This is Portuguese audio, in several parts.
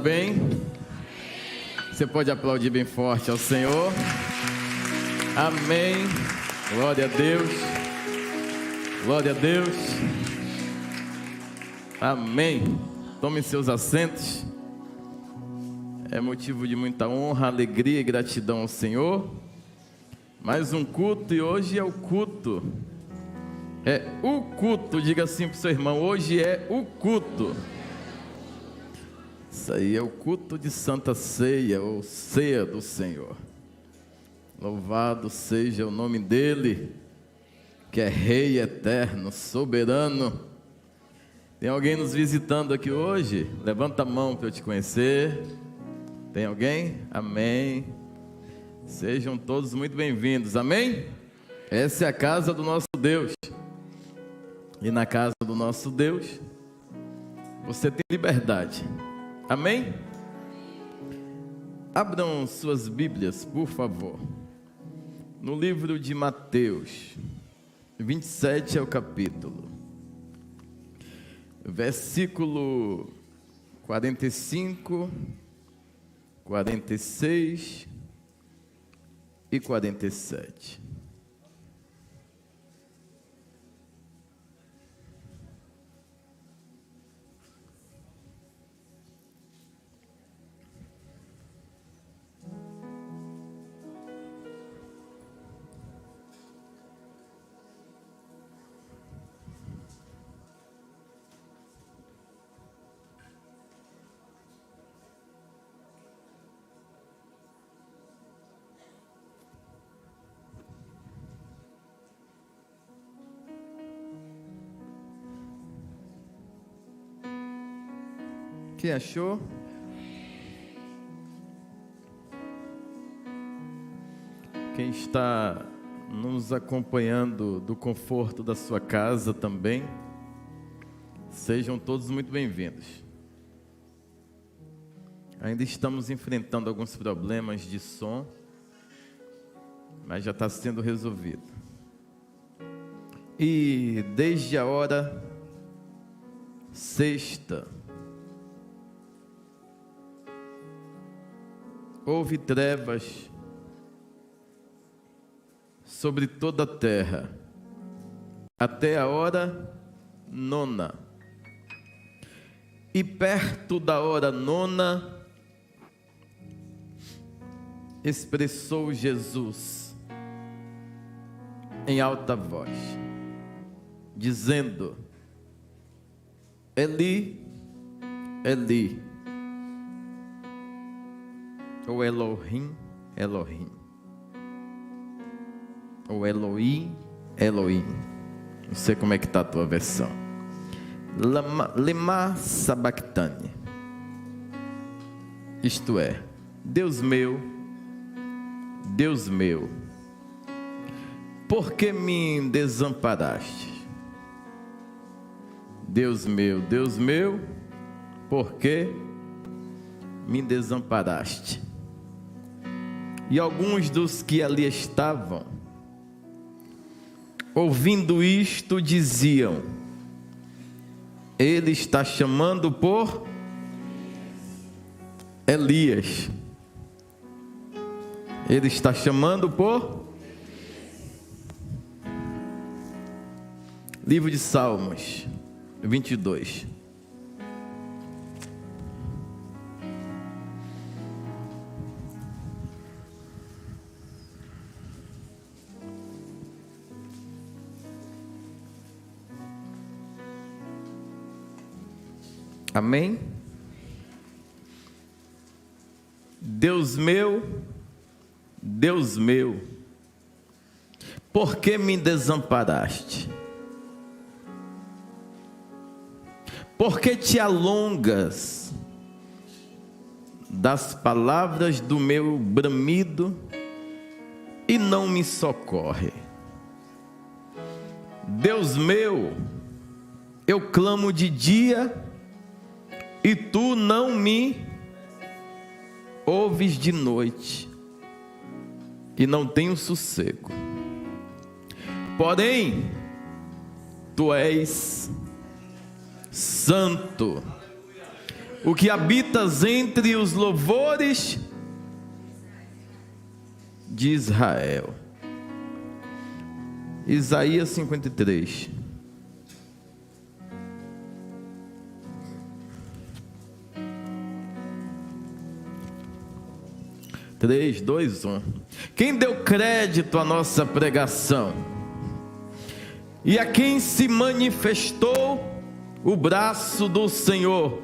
Bem, você pode aplaudir bem forte ao Senhor. Amém. Glória a Deus. Glória a Deus. Amém. Tomem seus assentos. É motivo de muita honra, alegria e gratidão ao Senhor. Mais um culto, e hoje é o culto. É o culto. Diga assim para o seu irmão: hoje é o culto. Isso aí é o culto de Santa Ceia, ou Ceia do Senhor. Louvado seja o nome dEle, que é Rei eterno, soberano. Tem alguém nos visitando aqui hoje? Levanta a mão para eu te conhecer. Tem alguém? Amém. Sejam todos muito bem-vindos, amém? Essa é a casa do nosso Deus. E na casa do nosso Deus, você tem liberdade. Amém? Abram suas Bíblias, por favor, no livro de Mateus, 27 é o capítulo, versículo 45, 46 e 47. Quem achou? Quem está nos acompanhando do conforto da sua casa também, sejam todos muito bem-vindos. Ainda estamos enfrentando alguns problemas de som, mas já está sendo resolvido. E desde a hora sexta, houve trevas sobre toda a terra, até a hora nona. E perto da hora nona, expressou Jesus em alta voz, dizendo: Eli, Eli, ou Elohim, Elohim, ou Eloi, Elohim. Não sei como é que está a tua versão. Lema sabachthani. Isto é, Deus meu, por que me desamparaste? Deus meu, por que me desamparaste? E alguns dos que ali estavam, ouvindo isto, diziam: ele está chamando por Elias. Ele está chamando por... Livro de Salmos 22. Amém? Deus meu, por que me desamparaste? Por que te alongas das palavras do meu bramido e não me socorre? Deus meu, eu clamo de dia e tu não me ouves de noite, e não tenho sossego. Porém, tu és santo, o que habitas entre os louvores de Israel. Isaías 53. 3, 2, 1. Quem deu crédito à nossa pregação? E a quem se manifestou o braço do Senhor?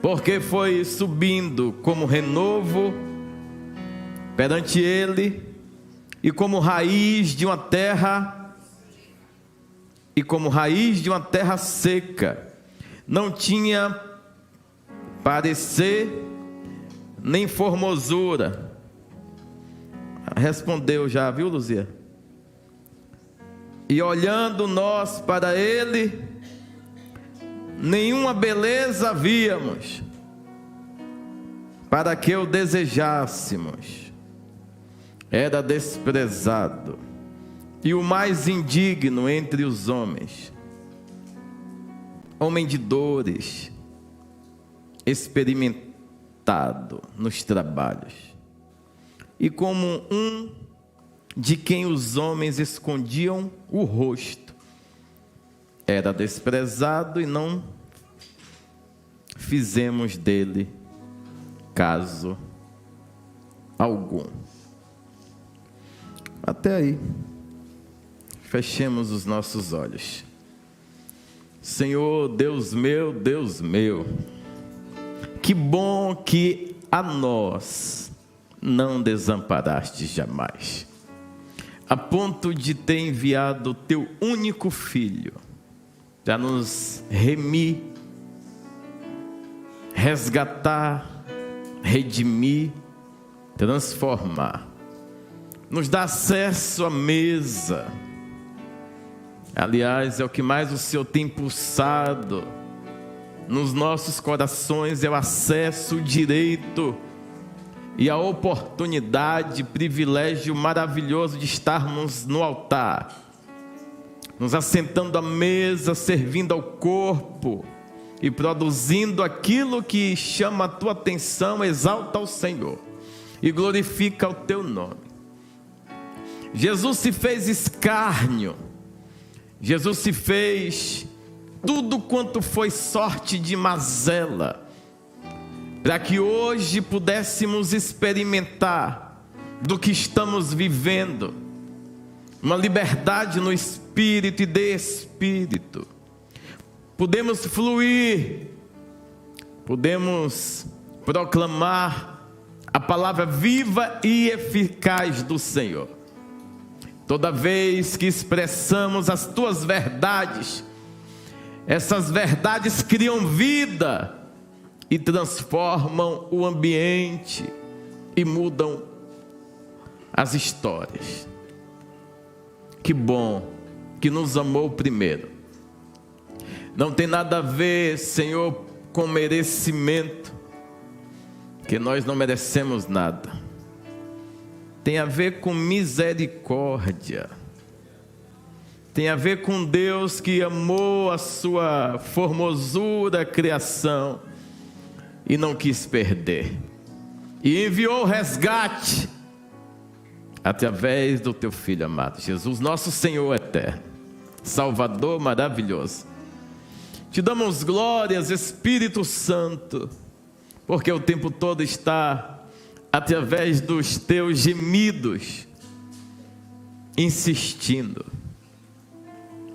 Porque foi subindo como renovo perante Ele, e como raiz de uma terra, seca, não tinha parecer nem formosura. Respondeu já, viu, Luzia? E olhando nós para ele, nenhuma beleza víamos, para que o desejássemos. Era desprezado e o mais indigno entre os homens, homem de dores, experimentado nos trabalhos, e como um de quem os homens escondiam o rosto. Era desprezado e não fizemos dele caso algum. Até aí. Fechemos os nossos olhos. Senhor, Deus meu, que bom que a nós não desamparaste jamais, a ponto de ter enviado o teu único Filho para nos remir, resgatar, redimir, transformar, nos dá acesso à mesa. Aliás, é o que mais o Senhor tem impulsado nos nossos corações, é o acesso, o direito e a oportunidade, privilégio maravilhoso de estarmos no altar, nos assentando à mesa, servindo ao corpo e produzindo aquilo que chama a tua atenção, exalta ao Senhor e glorifica o teu nome. Jesus se fez escárnio, Jesus se fez tudo quanto foi sorte de mazela, para que hoje pudéssemos experimentar do que estamos vivendo, uma liberdade no espírito e de espírito. Podemos fluir, podemos proclamar a palavra viva e eficaz do Senhor. Toda vez que expressamos as tuas verdades, essas verdades criam vida e transformam o ambiente e mudam as histórias. Que bom que nos amou primeiro. Não tem nada a ver, Senhor, com merecimento, que nós não merecemos nada. Tem a ver com misericórdia. Tem a ver com Deus que amou a sua formosura criação e não quis perder, e enviou o resgate através do teu Filho amado, Jesus, nosso Senhor eterno, Salvador maravilhoso. Te damos glórias, Espírito Santo, porque o tempo todo está através dos teus gemidos insistindo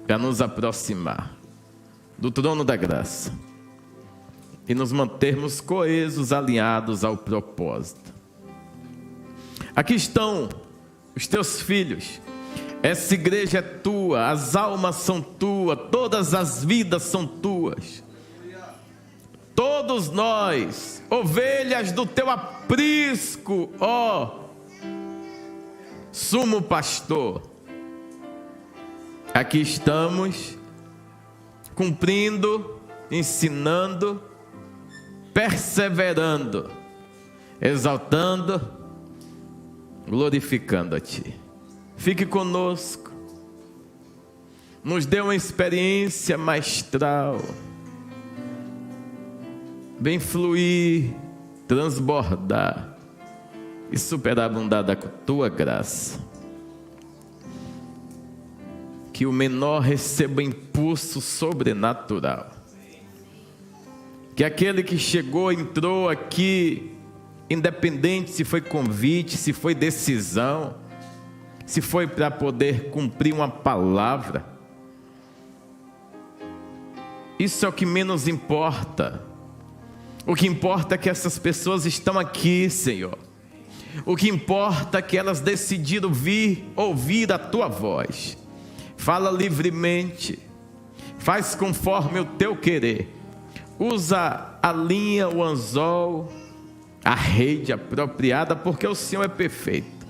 para nos aproximar do trono da graça e nos mantermos coesos, alinhados ao propósito. Aqui estão os teus filhos. Essa igreja é tua, as almas são tuas, todas as vidas são tuas. Todos nós, ovelhas do teu aprisco, ó sumo pastor. Aqui estamos, cumprindo, ensinando, perseverando, exaltando, glorificando a Ti. Fique conosco, nos dê uma experiência maestral, vem fluir, transbordar e superabundar da tua graça. Que o menor receba impulso sobrenatural. Que aquele que chegou, entrou aqui, independente se foi convite, se foi decisão, se foi para poder cumprir uma palavra, isso é o que menos importa. O que importa é que essas pessoas estão aqui, Senhor. O que importa é que elas decidiram vir ouvir a tua voz. Fala livremente, faz conforme o teu querer. Usa a linha, o anzol, a rede apropriada, porque o Senhor é perfeito.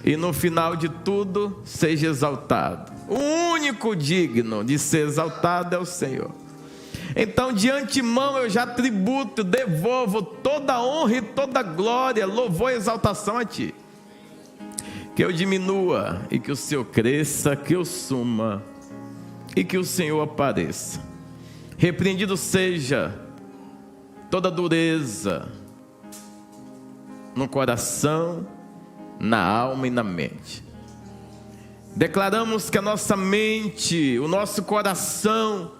E no final de tudo, seja exaltado. O único digno de ser exaltado é o Senhor. Então, de antemão, eu já tributo, devolvo toda a honra e toda a glória, louvor e exaltação a Ti. Que eu diminua e que o Senhor cresça, que eu suma e que o Senhor apareça. Repreendido seja toda dureza no coração, na alma e na mente. Declaramos que a nossa mente, o nosso coração,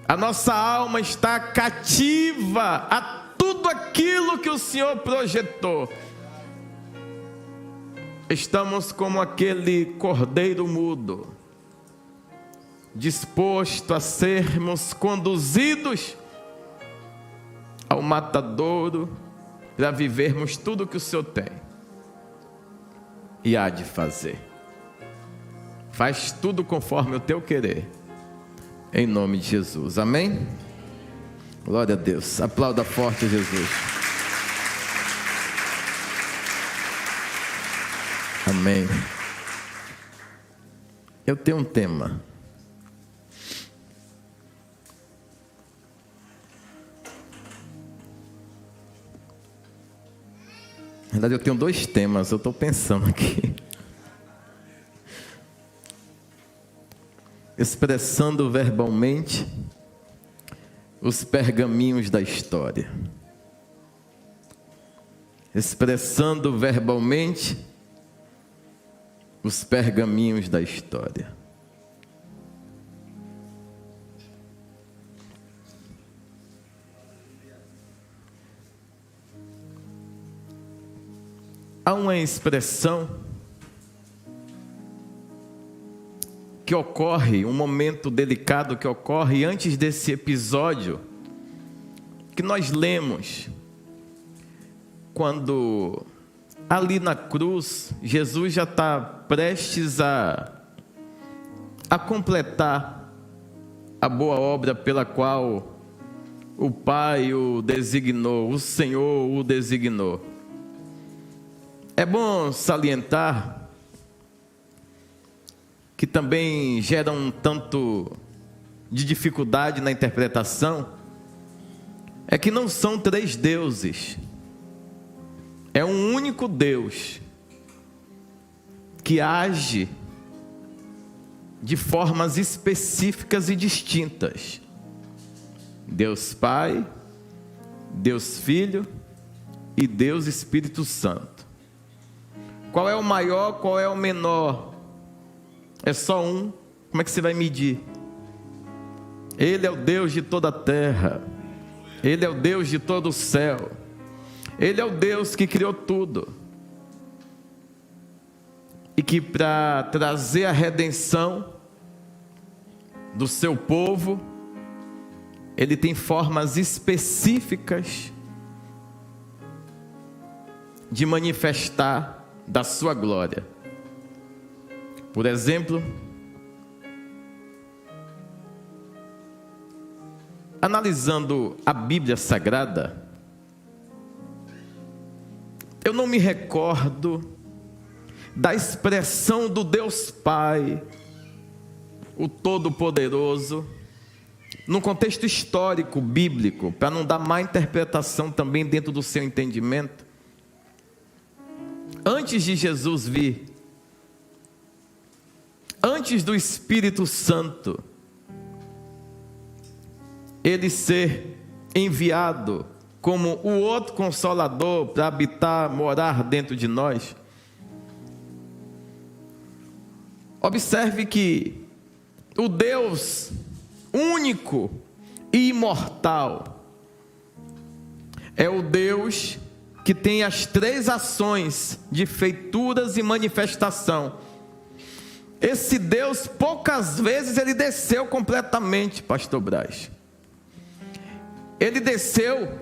a nossa alma está cativa a tudo aquilo que o Senhor projetou. Estamos como aquele cordeiro mudo, disposto a sermos conduzidos ao matadouro para vivermos tudo que o Senhor tem e há de fazer. Faz tudo conforme o teu querer, em nome de Jesus, amém? Glória a Deus, aplauda forte Jesus. Amém. Eu tenho um tema. Na verdade, eu tenho 2 temas, eu estou pensando aqui. Expressando verbalmente os pergaminhos da história. Expressando verbalmente os pergaminhos da história. Há uma expressão que ocorre, um momento delicado que ocorre antes desse episódio que nós lemos, quando ali na cruz, Jesus já está prestes a completar a boa obra pela qual o Pai o designou, o Senhor o designou. É bom salientar que também gera um tanto de dificuldade na interpretação, é que não são 3 deuses. É um único Deus que age de formas específicas e distintas. Deus Pai, Deus Filho e Deus Espírito Santo. Qual é o maior, qual é o menor? É só um. Como é que você vai medir? Ele é o Deus de toda a terra. Ele é o Deus de todo o céu. Ele é o Deus que criou tudo. E que para trazer a redenção do seu povo, Ele tem formas específicas de manifestar da sua glória. Por exemplo, analisando a Bíblia Sagrada, eu não me recordo da expressão do Deus Pai, o Todo-Poderoso, num contexto histórico, bíblico, para não dar má interpretação também dentro do seu entendimento. Antes de Jesus vir, antes do Espírito Santo ele ser enviado como o outro Consolador para habitar, morar dentro de nós. Observe que o Deus único e imortal é o Deus que tem as três ações de feituras e manifestação. Esse Deus, poucas vezes ele desceu completamente, pastor Braz. Ele desceu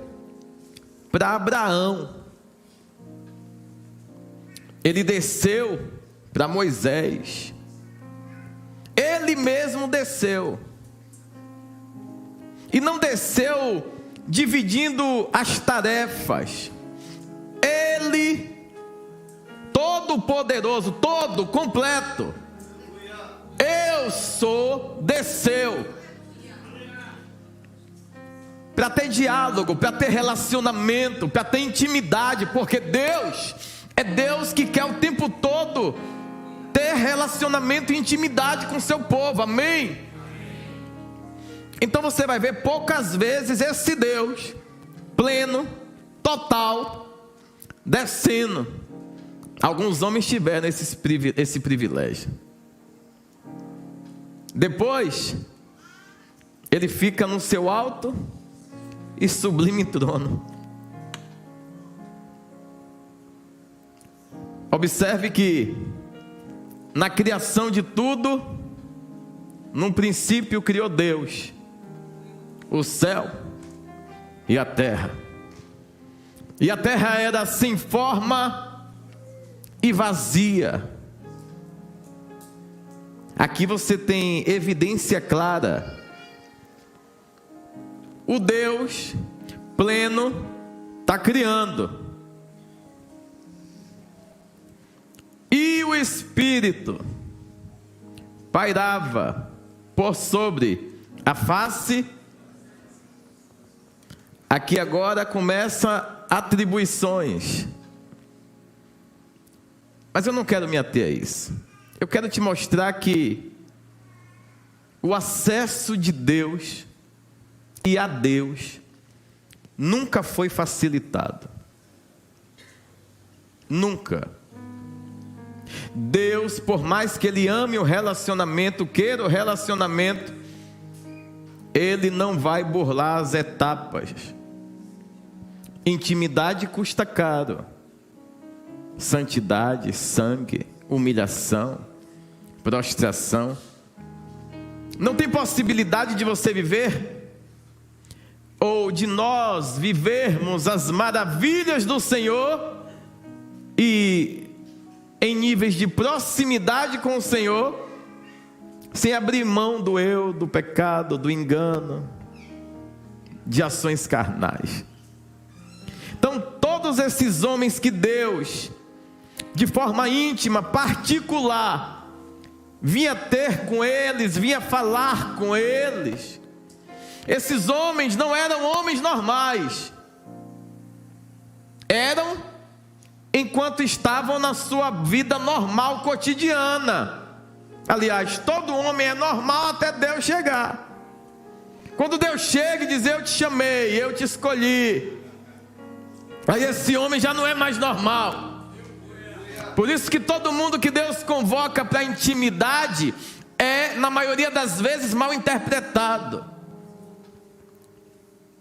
para Abraão. Ele desceu para Moisés. Ele mesmo desceu. E não desceu dividindo as tarefas. Ele, todo poderoso, todo completo, eu sou, desceu para ter diálogo, para ter relacionamento, para ter intimidade, porque Deus é Deus que quer o tempo todo ter relacionamento e intimidade com o seu povo, amém? Então você vai ver poucas vezes esse Deus pleno, total, descendo. Alguns homens tiveram esse privilégio. Depois, ele fica no seu alto e sublime trono. Observe que na criação de tudo, num princípio criou Deus o céu e a terra. E a terra era sem forma e vazia. Aqui você tem evidência clara. O Deus pleno está criando. E o Espírito pairava por sobre a face. Aqui agora começa atribuições. Mas eu não quero me ater a isso. Eu quero te mostrar que o acesso de Deus e a Deus nunca foi facilitado. Nunca. Deus, por mais que Ele ame o relacionamento, queira o relacionamento, Ele não vai burlar as etapas. Intimidade custa caro. Santidade, sangue, humilhação, prostração. Não tem possibilidade de você viver, ou de nós vivermos as maravilhas do Senhor, e em níveis de proximidade com o Senhor, sem abrir mão do eu, do pecado, do engano, de ações carnais. Então todos esses homens que Deus, de forma íntima, particular, vinha ter com eles, vinha falar com eles, esses homens não eram homens normais, eram enquanto estavam na sua vida normal, cotidiana. Aliás, todo homem é normal até Deus chegar. Quando Deus chega e diz: eu te chamei, eu te escolhi, aí esse homem já não é mais normal. Por isso que todo mundo que Deus convoca para intimidade é, na maioria das vezes, mal interpretado.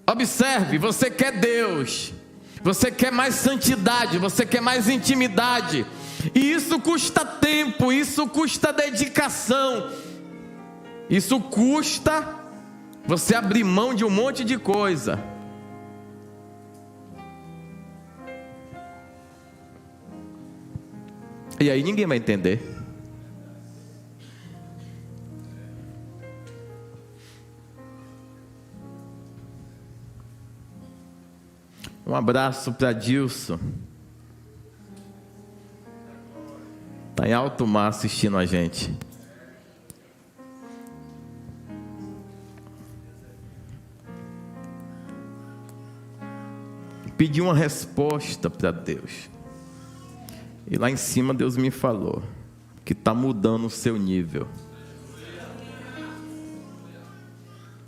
Observe, você quer Deus, você quer mais santidade, você quer mais intimidade, e isso custa tempo, isso custa dedicação, isso custa você abrir mão de um monte de coisa. E aí ninguém vai entender. Um abraço para Dilson. Está em alto mar assistindo a gente. Pedi uma resposta para Deus. E lá em cima Deus me falou que está mudando o seu nível.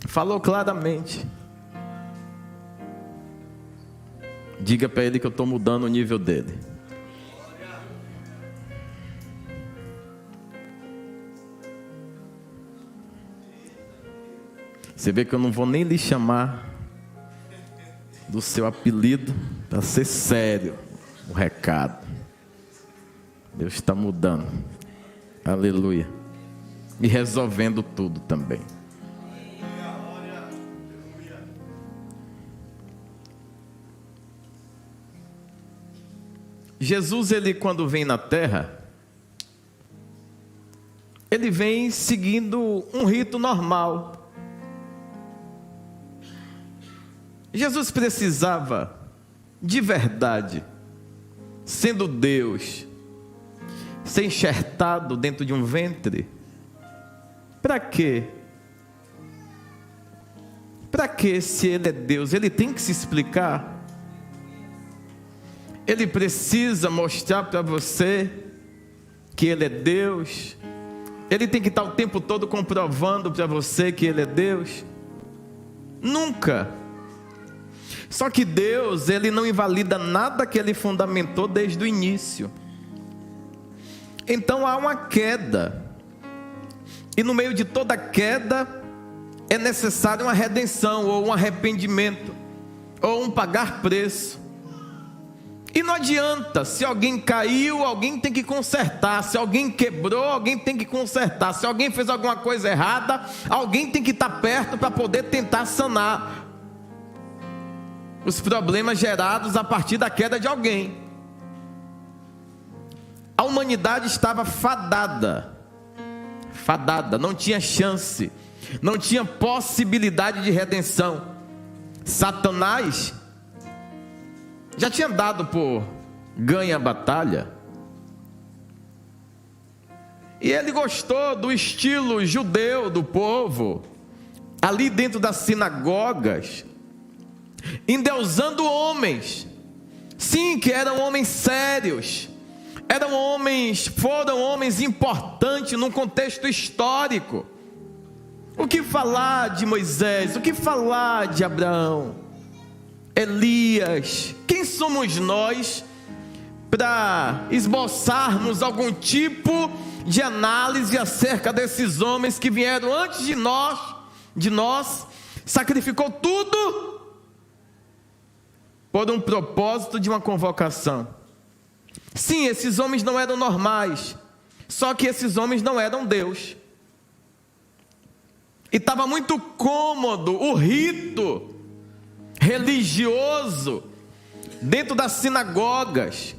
Falou claramente. Diga para ele que eu estou mudando o nível dele. Você vê que eu não vou nem lhe chamar do seu apelido, para ser sério o recado. Deus está mudando. Aleluia. E resolvendo tudo também. Jesus, ele quando vem na terra, ele vem seguindo um rito normal. Jesus precisava, de verdade, sendo Deus, ser enxertado dentro de um ventre? Para quê? Para que, se ele é Deus, ele tem que se explicar? Ele precisa mostrar para você que ele é Deus? Ele tem que estar o tempo todo comprovando para você que ele é Deus? Nunca. Só que Deus, ele não invalida nada que ele fundamentou desde o início. Então há uma queda. E no meio de toda queda é necessário uma redenção, ou um arrependimento, ou um pagar preço. E não adianta, se alguém caiu, alguém tem que consertar. Se alguém quebrou, alguém tem que consertar. Se alguém fez alguma coisa errada, alguém tem que estar perto para poder tentar sanar os problemas gerados a partir da queda de alguém. A humanidade estava fadada, não tinha chance, não tinha possibilidade de redenção. Satanás já tinha dado por ganha a batalha, e ele gostou do estilo judeu do povo, ali dentro das sinagogas, endeusando homens, sim, que eram homens sérios, foram homens importantes num contexto histórico. O que falar de Moisés? O que falar de Abraão? Elias? Quem somos nós para esboçarmos algum tipo de análise acerca desses homens que vieram antes de nós, sacrificou tudo por um propósito de uma convocação? Sim, esses homens não eram normais, só que esses homens não eram Deus. E estava muito cômodo o rito religioso dentro das sinagogas.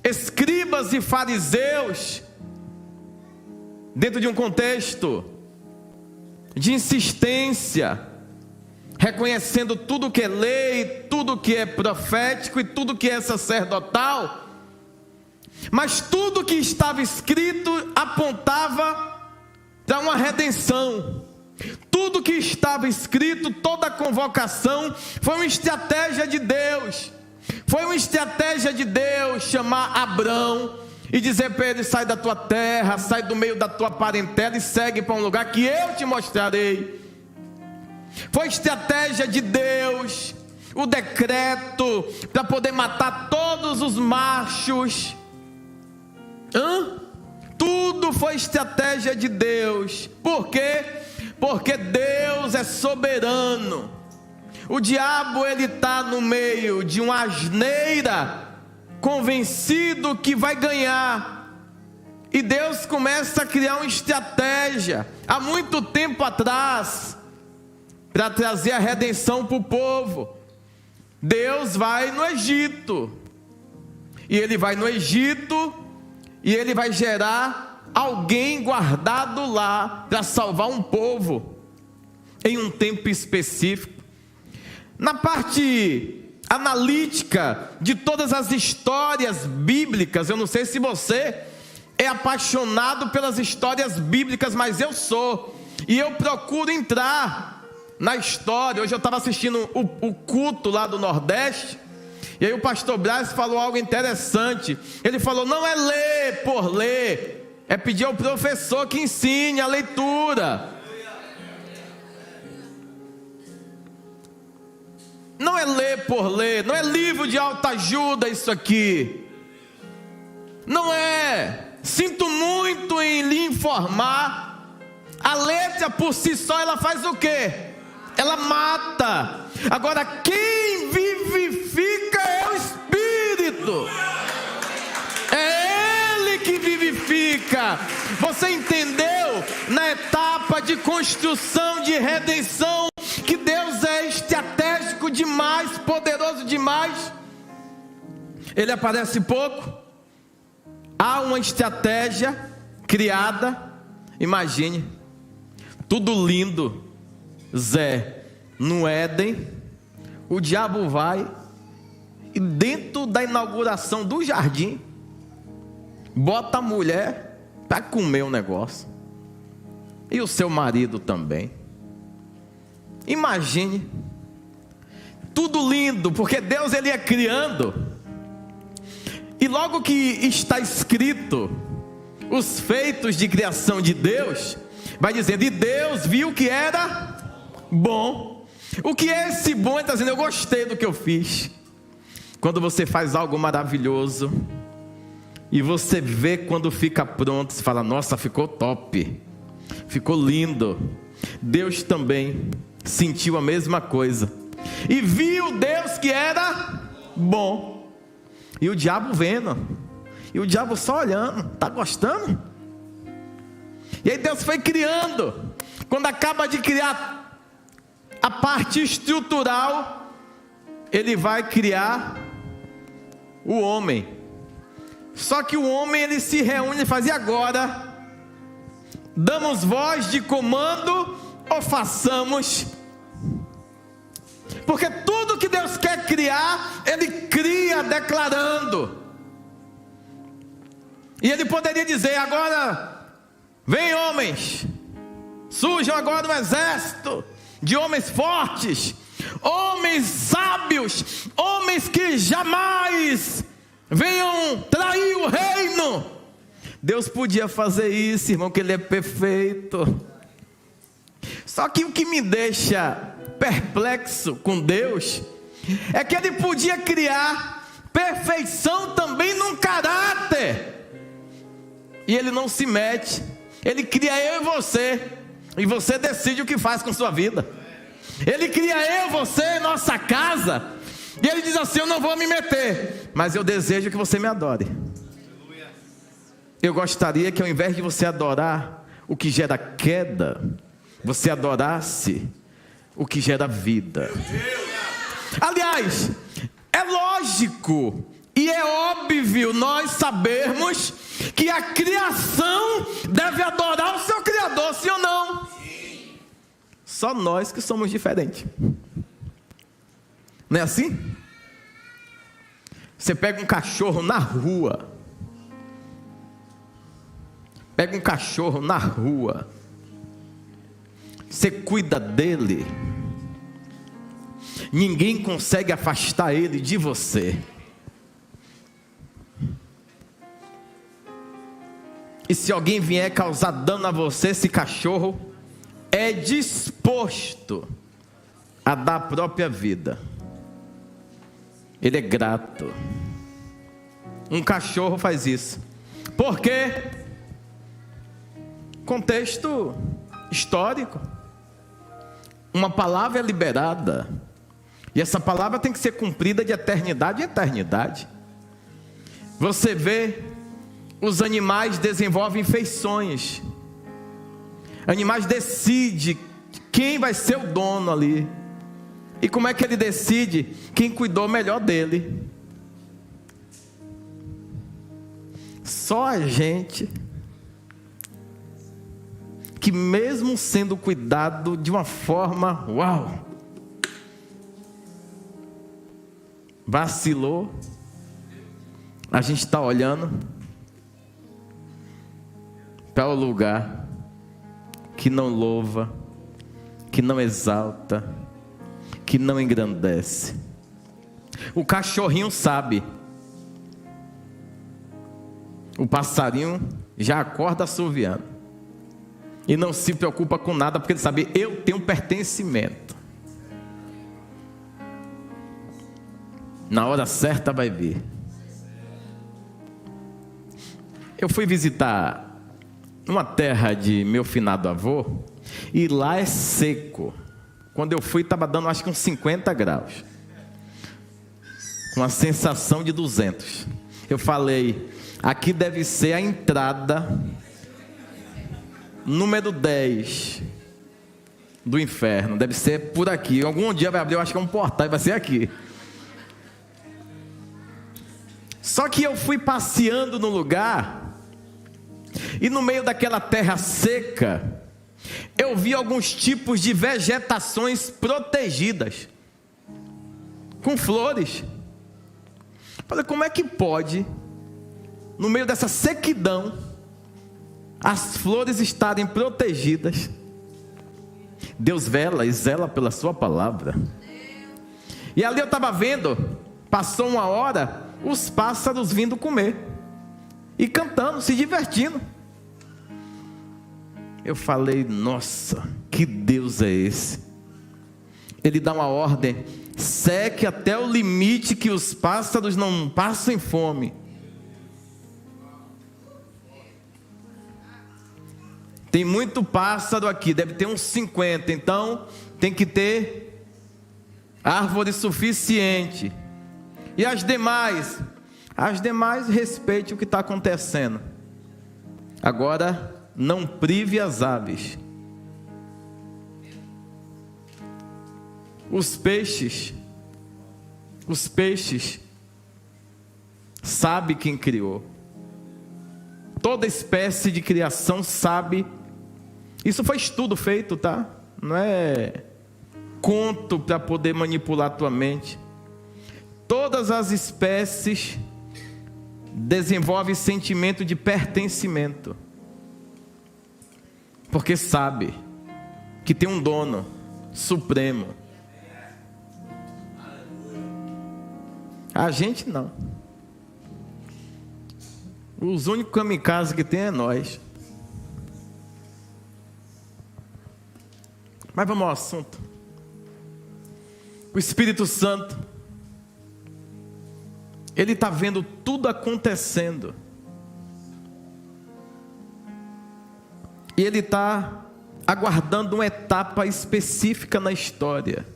Escribas e fariseus, dentro de um contexto de insistência, reconhecendo tudo que é lei, tudo que é profético e tudo que é sacerdotal, mas tudo que estava escrito apontava para uma redenção. Tudo que estava escrito, toda a convocação, foi uma estratégia de Deus. Foi uma estratégia de Deus chamar Abrão e dizer para ele: sai da tua terra, sai do meio da tua parentela e segue para um lugar que eu te mostrarei. Foi estratégia de Deus o decreto para poder matar todos os machos. Tudo foi estratégia de Deus. Por quê? Porque Deus é soberano. O diabo, ele está no meio de uma asneira, convencido que vai ganhar, e Deus começa a criar uma estratégia há muito tempo atrás para trazer a redenção para o povo. Deus vai no Egito, e ele vai no Egito, e ele vai gerar alguém guardado lá para salvar um povo em um tempo específico. Na parte analítica de todas as histórias bíblicas, eu não sei se você é apaixonado pelas histórias bíblicas, mas eu sou, e eu procuro entrar na história. Hoje eu estava assistindo o culto lá do Nordeste, e aí o pastor Braz falou algo interessante. Ele falou: não é ler por ler, é pedir ao professor que ensine a leitura. Não é ler por ler, não é livro de autoajuda isso aqui. Não é. Sinto muito em lhe informar. A letra por si só, ela faz o quê? Ela mata. Agora quem vivifica é o Espírito. É Ele que vivifica. Você entendeu? Na etapa de construção, de redenção, que Deus é estratégico demais, poderoso demais. Ele aparece pouco. Há uma estratégia criada. Imagine, tudo lindo, Zé, no Éden, o diabo vai e dentro da inauguração do jardim, bota a mulher para comer o negócio, e o seu marido também. Imagine, tudo lindo, porque Deus ele ia criando, e logo que está escrito os feitos de criação de Deus, vai dizendo, e Deus viu que era bom. O que é esse bom? Ele está dizendo, eu gostei do que eu fiz. Quando você faz algo maravilhoso, e você vê quando fica pronto, você fala, nossa, ficou top, ficou lindo. Deus também sentiu a mesma coisa, e viu Deus que era bom. E o diabo vendo, e o diabo só olhando, está gostando? E aí Deus foi criando. Quando acaba de criar a parte estrutural, Ele vai criar o homem. Só que o homem ele se reúne e faz, e agora? Damos voz de comando ou façamos? Porque tudo que Deus quer criar, Ele cria declarando. E Ele poderia dizer, agora, vem homens, surjam agora um exército de homens fortes, homens sábios, homens que jamais venham trair o reino. Deus podia fazer isso, irmão, que Ele é perfeito. Só que o que me deixa perplexo com Deus é que Ele podia criar perfeição também num caráter, e Ele não se mete. Ele cria eu e você, e você decide o que faz com sua vida. Ele cria eu e você, nossa casa, e Ele diz assim, eu não vou me meter, mas eu desejo que você me adore. Eu gostaria que ao invés de você adorar o que gera queda, você adorasse o que gera vida. Aliás, é lógico e é óbvio nós sabermos que a criação deve adorar o seu Criador, sim ou não? Sim. Só nós que somos diferentes. Não é assim? Você pega um cachorro na rua. Pega um cachorro na rua. Você cuida dele. Ninguém consegue afastar ele de você. E se alguém vier causar dano a você, esse cachorro é disposto a dar a própria vida. Ele é grato. Um cachorro faz isso. Por quê? Contexto histórico. Uma palavra é liberada, e essa palavra tem que ser cumprida de eternidade em eternidade. Você vê, os animais desenvolvem feições. Animais decidem quem vai ser o dono ali. E como é que ele decide? Quem cuidou melhor dele. Só a gente, que mesmo sendo cuidado de uma forma, uau, vacilou, a gente está olhando para o lugar que não louva, que não exalta, que não engrandece. O cachorrinho sabe, o passarinho já acorda assoviando e não se preocupa com nada, porque ele sabe, eu tenho pertencimento. Na hora certa vai vir. Eu fui visitar uma terra de meu finado avô, e lá é seco. Quando eu fui, estava dando acho que uns 50 graus. Com a sensação de 200. Eu falei, aqui deve ser a entrada número 10 do inferno. Deve ser por aqui. Algum dia vai abrir, eu acho que é um portal e vai ser aqui. Só que eu fui passeando no lugar, e no meio daquela terra seca, eu vi alguns tipos de vegetações protegidas, com flores. Falei, como é que pode, no meio dessa sequidão, as flores estarem protegidas? Deus vela e zela pela sua palavra. E ali eu estava vendo, passou uma hora, os pássaros vindo comer, e cantando, se divertindo. Eu falei, nossa, que Deus é esse? Ele dá uma ordem, seque até o limite que os pássaros não passem fome. Tem muito pássaro aqui, deve ter uns 50, então tem que ter árvore suficiente. E as demais? As demais, respeite o que está acontecendo. Agora, não prive as aves. Os peixes, sabe quem criou. Toda espécie de criação sabe. Isso foi estudo feito, tá? Não é conto para poder manipular a tua mente. Todas as espécies desenvolvem sentimento de pertencimento, porque sabe que tem um dono supremo. A gente não. Os únicos kamikazes que tem é nós. Mas vamos ao assunto. O Espírito Santo, ele está vendo tudo acontecendo. E ele está aguardando uma etapa específica na história.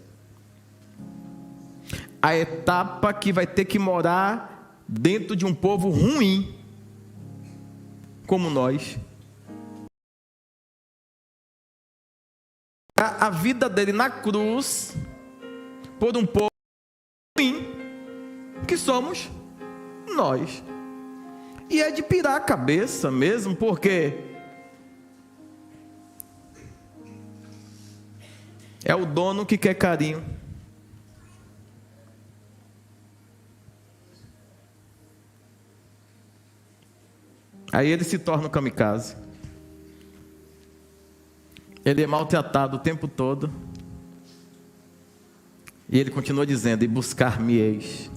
A etapa que vai ter que morar dentro de um povo ruim, como nós. A vida dele na cruz, por um povo ruim, que somos nós. E é de pirar a cabeça mesmo, porque é o dono que quer carinho. Aí ele se torna um kamikaze. Ele é maltratado o tempo todo. E ele continua dizendo, e buscar-me-eis,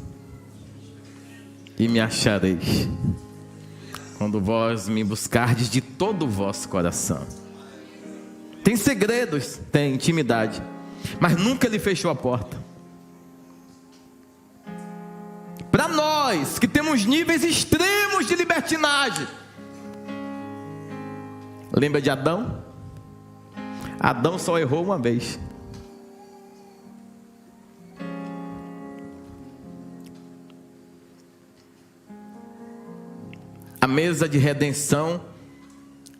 e me achareis, quando vós me buscardes de todo o vosso coração. Tem segredos, tem intimidade, mas nunca ele fechou a porta. Para nós, que temos níveis extremos de libertinagem. Lembra de Adão? Adão só errou uma vez. A mesa de redenção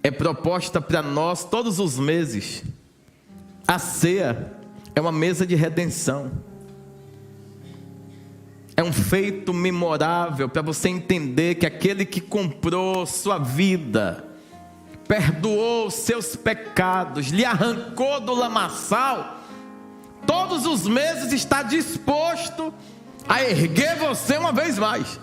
é proposta para nós todos os meses. A ceia é uma mesa de redenção. É um feito memorável para você entender que aquele que comprou sua vida, perdoou seus pecados, lhe arrancou do lamaçal, todos os meses está disposto a erguer você uma vez mais.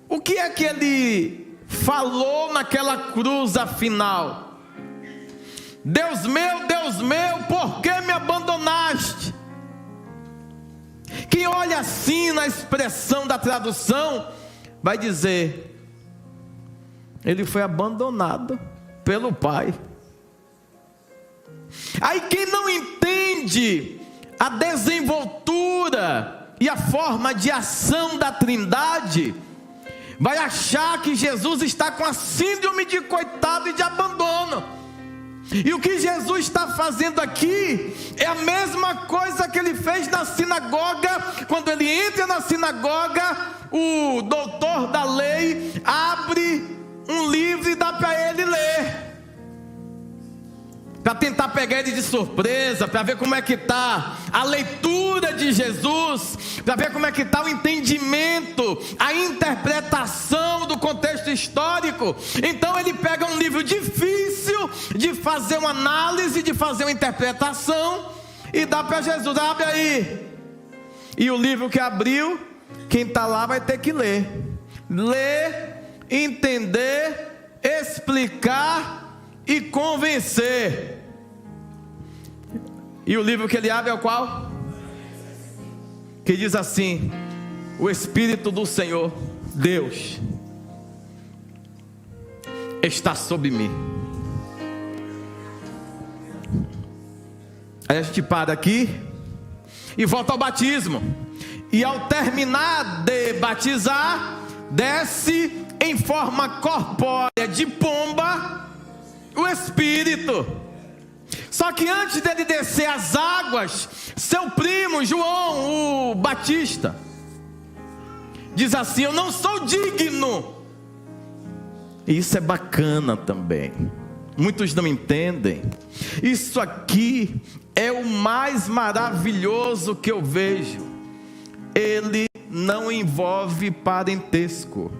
O que é que ele falou naquela cruz afinal? Deus meu, por que me abandonaste? Quem olha assim na expressão da tradução, vai dizer, ele foi abandonado pelo Pai. Aí quem não entende a desenvoltura e a forma de ação da Trindade, vai achar que Jesus está com a síndrome de coitado e de abandono. E o que Jesus está fazendo aqui é a mesma coisa que ele fez na sinagoga. Quando ele entra na sinagoga, o doutor da lei abre um livro e dá para ele ler, para tentar pegar ele de surpresa, para ver como é que está a leitura de Jesus, para ver como é que está o entendimento, a interpretação do contexto histórico. Então ele pega um livro difícil de fazer uma análise, de fazer uma interpretação, e dá para Jesus: abre aí. E o livro que abriu, quem está lá vai ter que ler, entender, explicar e convencer. E o livro que ele abre é o qual? Que diz assim: o Espírito do Senhor, Deus, está sobre mim. Aí a gente para aqui e volta ao batismo. E ao terminar de batizar, desce em forma corpórea de pomba o Espírito. Só que antes dele descer as águas, seu primo João, o Batista, diz assim: eu não sou digno. E isso é bacana também. Muitos não entendem. Isso aqui é o mais maravilhoso que eu vejo. Ele não envolve parentesco.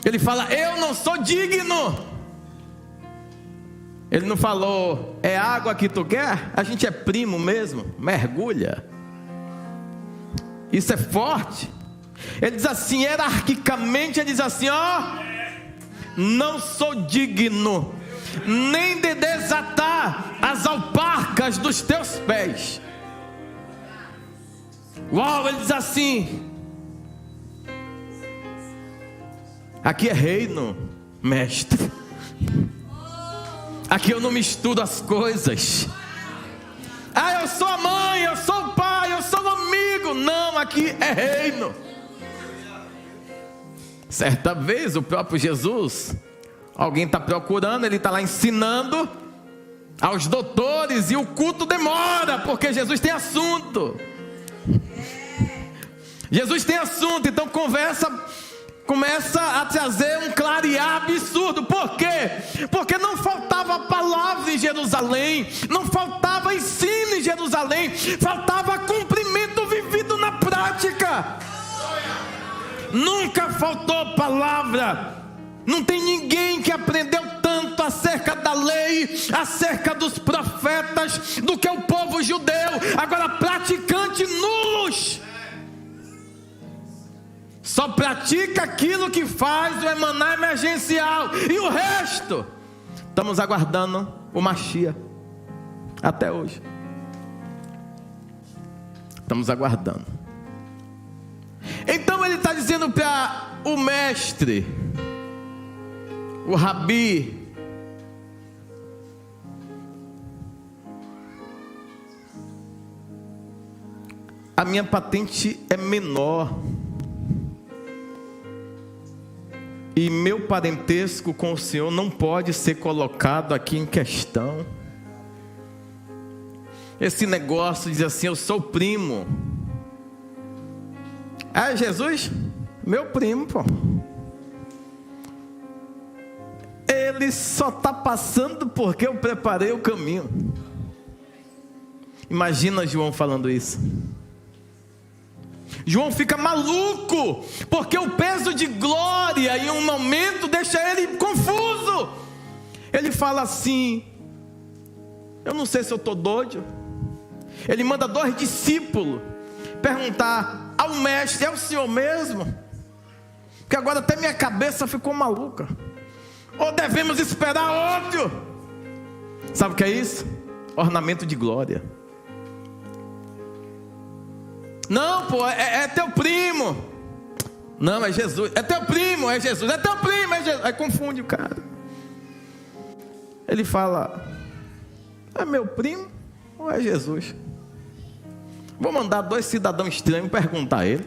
Ele fala: eu não sou digno. Ele não falou: é água que tu quer? A gente é primo mesmo, mergulha. Isso é forte. Ele diz assim, hierarquicamente, ele diz assim: ó, não sou digno nem de desatar as alparcas dos teus pés. Uau, ele diz assim: aqui é reino, mestre. Aqui eu não misturo as coisas. Ah, eu sou a mãe, eu sou o pai, eu sou o amigo. Não, aqui é reino. Certa vez o próprio Jesus, alguém está procurando, ele está lá ensinando aos doutores, e o culto demora, porque Jesus tem assunto. Jesus tem assunto, então começa a trazer um clarear absurdo. Por quê? Porque não faltava palavra em Jerusalém, não faltava ensino em Jerusalém, faltava cumprimento vivido na prática. Nunca faltou palavra. Não tem ninguém que aprendeu tanto acerca da lei, acerca dos profetas, do que o povo judeu. Agora, praticantes nulos, só pratica aquilo que faz o emanar emergencial, e o resto, estamos aguardando o Mashiach até hoje. Estamos aguardando. Então ele está dizendo para o mestre, o rabi: a minha patente é menor, e meu parentesco com o Senhor não pode ser colocado aqui em questão. Esse negócio diz assim: eu sou primo. É Jesus? Meu primo, pô. Ele só está passando porque eu preparei o caminho. Imagina João falando isso. João fica maluco, porque o peso de glória em um momento deixa ele confuso. Ele fala assim: eu não sei se eu estou doido. Ele manda 2 discípulos perguntar ao mestre: é o Senhor mesmo? Porque agora até minha cabeça ficou maluca. Ou devemos esperar outro? Sabe o que é isso? Ornamento de glória. Não, pô, é teu primo. Não, é Jesus. É teu primo, é Jesus. É teu primo, é Jesus. Aí confunde o cara. Ele fala: é meu primo? ou é Jesus? Vou mandar 2 cidadãos estranhos perguntar a ele.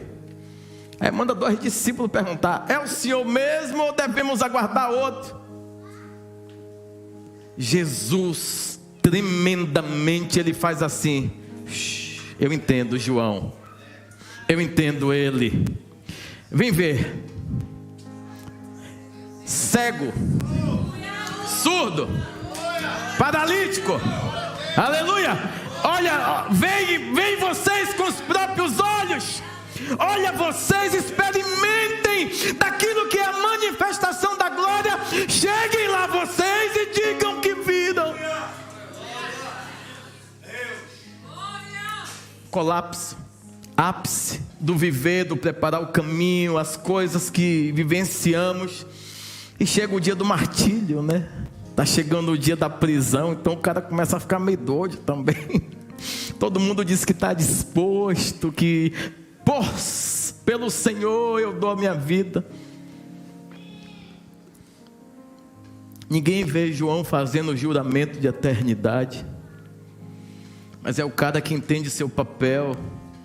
Aí manda 2 discípulos perguntar: é o Senhor mesmo ou devemos aguardar outro? Jesus, tremendamente, ele faz assim: eu entendo João, eu entendo ele. Vem ver. Cego, surdo, paralítico, aleluia. Olha, vem vocês com os próprios olhos. Olha, vocês experimentem daquilo que é a manifestação da glória. Cheguem lá vocês e digam que viram. Colapso, ápice do viver, do preparar o caminho, as coisas que vivenciamos. E chega o dia do martírio, né? Está chegando o dia da prisão, então o cara começa a ficar meio doido também. Todo mundo diz que está disposto, que pelo Senhor eu dou a minha vida. Ninguém vê João fazendo juramento de eternidade, mas é o cara que entende seu papel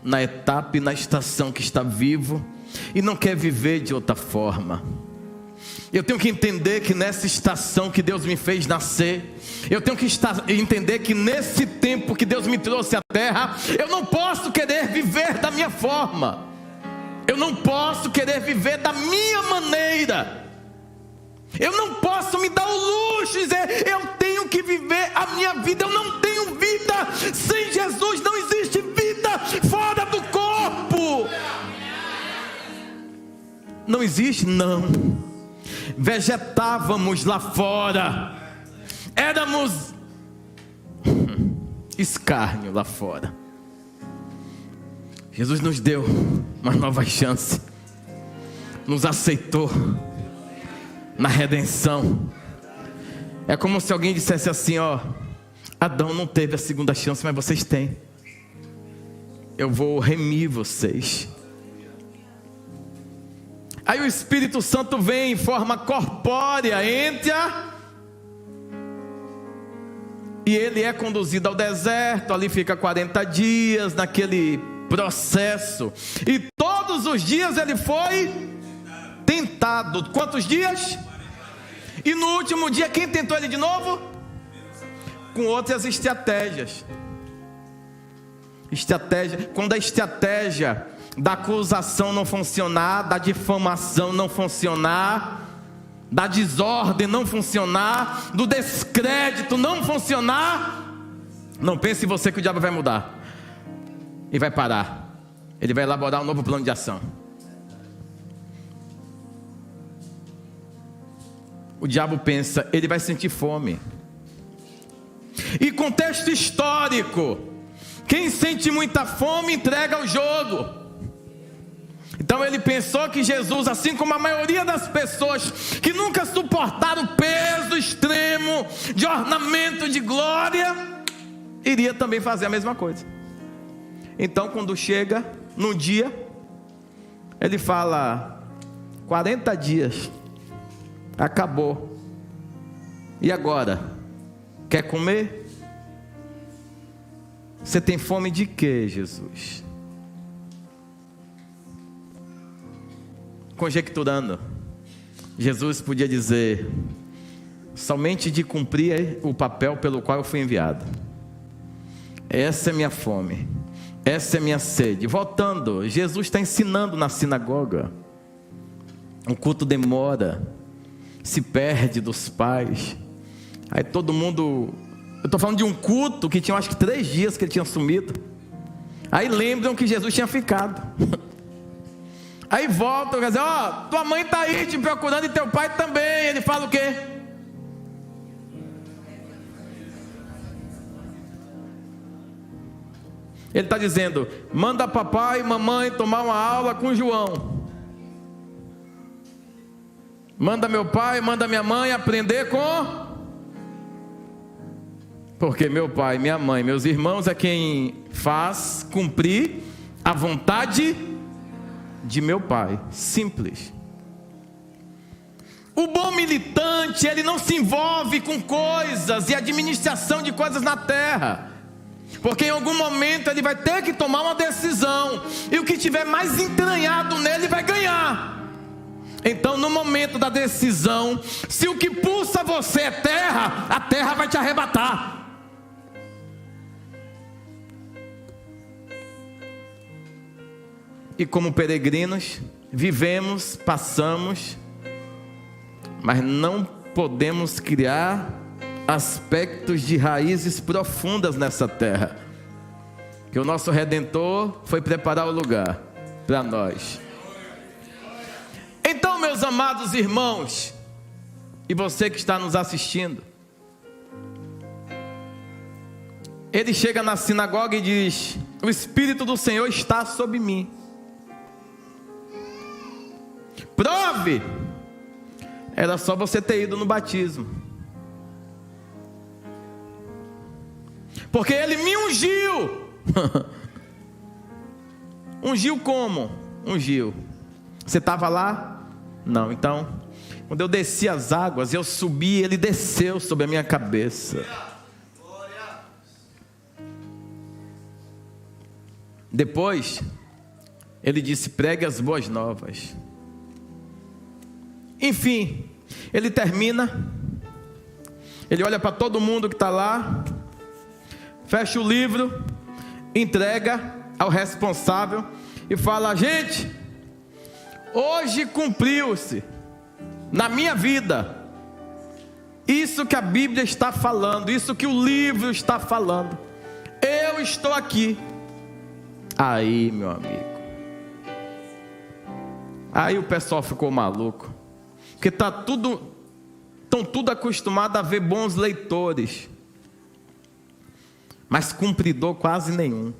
na etapa e na estação que está vivo e não quer viver de outra forma. Eu tenho que entender que nessa estação que Deus me fez nascer, eu tenho que entender que nesse tempo que Deus me trouxe à terra, eu não posso querer viver da minha forma, eu não posso querer viver da minha maneira, eu não posso me dar o luxo de dizer, eu tenho que viver a minha vida. Eu não tenho vida sem Jesus, não existe vida fora do corpo, não existe, não. Vegetávamos lá fora, éramos escárnio lá fora. Jesus nos deu uma nova chance, nos aceitou na redenção. É como se alguém dissesse assim: ó, Adão não teve a segunda chance, mas vocês têm. Eu vou remir vocês. Aí o Espírito Santo vem em forma corpórea, entra, e ele é conduzido ao deserto. Ali fica 40 dias naquele processo, e todos os dias ele foi tentado. Quantos dias? E no último dia quem tentou ele de novo? Com outras estratégias. Quando a estratégia da acusação não funcionar, da difamação não funcionar, da desordem não funcionar, do descrédito não funcionar, não pense em você que o diabo vai mudar e vai parar. Ele vai elaborar um novo plano de ação. O diabo pensa, ele vai sentir fome. E contexto histórico: quem sente muita fome entrega o jogo. Então ele pensou que Jesus, assim como a maioria das pessoas que nunca suportaram o peso extremo de ornamento de glória, iria também fazer a mesma coisa. Então quando chega no dia, ele fala: 40 dias, acabou, e agora? Quer comer? Você tem fome de quê, Jesus? Conjecturando, Jesus podia dizer: somente de cumprir o papel pelo qual eu fui enviado. Essa é minha fome, essa é minha sede. Voltando, Jesus está ensinando na sinagoga. O culto demora, se perde dos pais. Aí todo mundo... Eu estou falando de um culto que tinha acho que 3 dias que ele tinha sumido. Aí lembram que Jesus tinha ficado. Aí voltam, quer dizer, ó, tua mãe está aí te procurando e teu pai também. Ele fala o quê? Ele está dizendo: manda papai e mamãe tomar uma aula com João. Manda meu pai, manda minha mãe aprender com... Porque meu pai, minha mãe, meus irmãos é quem faz cumprir a vontade de meu pai. Simples. O bom militante, ele não se envolve com coisas e administração de coisas na terra. Porque em algum momento ele vai ter que tomar uma decisão, e o que tiver mais entranhado nele vai ganhar. Então, no momento da decisão, se o que pulsa você é terra, a terra vai te arrebatar. E como peregrinos, vivemos, passamos, mas não podemos criar aspectos de raízes profundas nessa terra, que o nosso Redentor foi preparar o lugar para nós. Então, meus amados irmãos, e você que está nos assistindo, ele chega na sinagoga e diz: o Espírito do Senhor está sobre mim. Prove! Era só você ter ido no batismo, porque ele me ungiu. Ungiu como? Ungiu. Você estava lá? Não. Então, quando eu desci as águas, eu subi, ele desceu sobre a minha cabeça. Depois, ele disse: pregue as boas novas. Enfim, ele termina, ele olha para todo mundo que está lá, fecha o livro, entrega ao responsável e fala: gente, hoje cumpriu-se na minha vida isso que a Bíblia está falando, isso que o livro está falando. Eu estou aqui. Aí, meu amigo, aí o pessoal ficou maluco, porque estão tudo acostumado a ver bons leitores, mas cumpridor quase nenhum.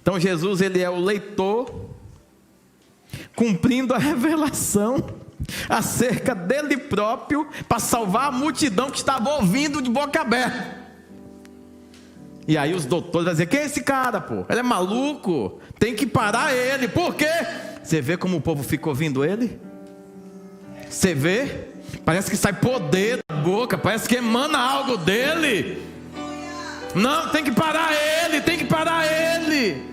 Então Jesus, ele é o leitor, cumprindo a revelação acerca dele próprio, para salvar a multidão que estava ouvindo de boca aberta. E aí os doutores vão dizer: quem é esse cara, pô? Ele é maluco, tem que parar ele. Por quê? Você vê como o povo fica ouvindo ele? Você vê? Parece que sai poder da boca, parece que emana algo dele. Não, tem que parar ele, tem que parar ele.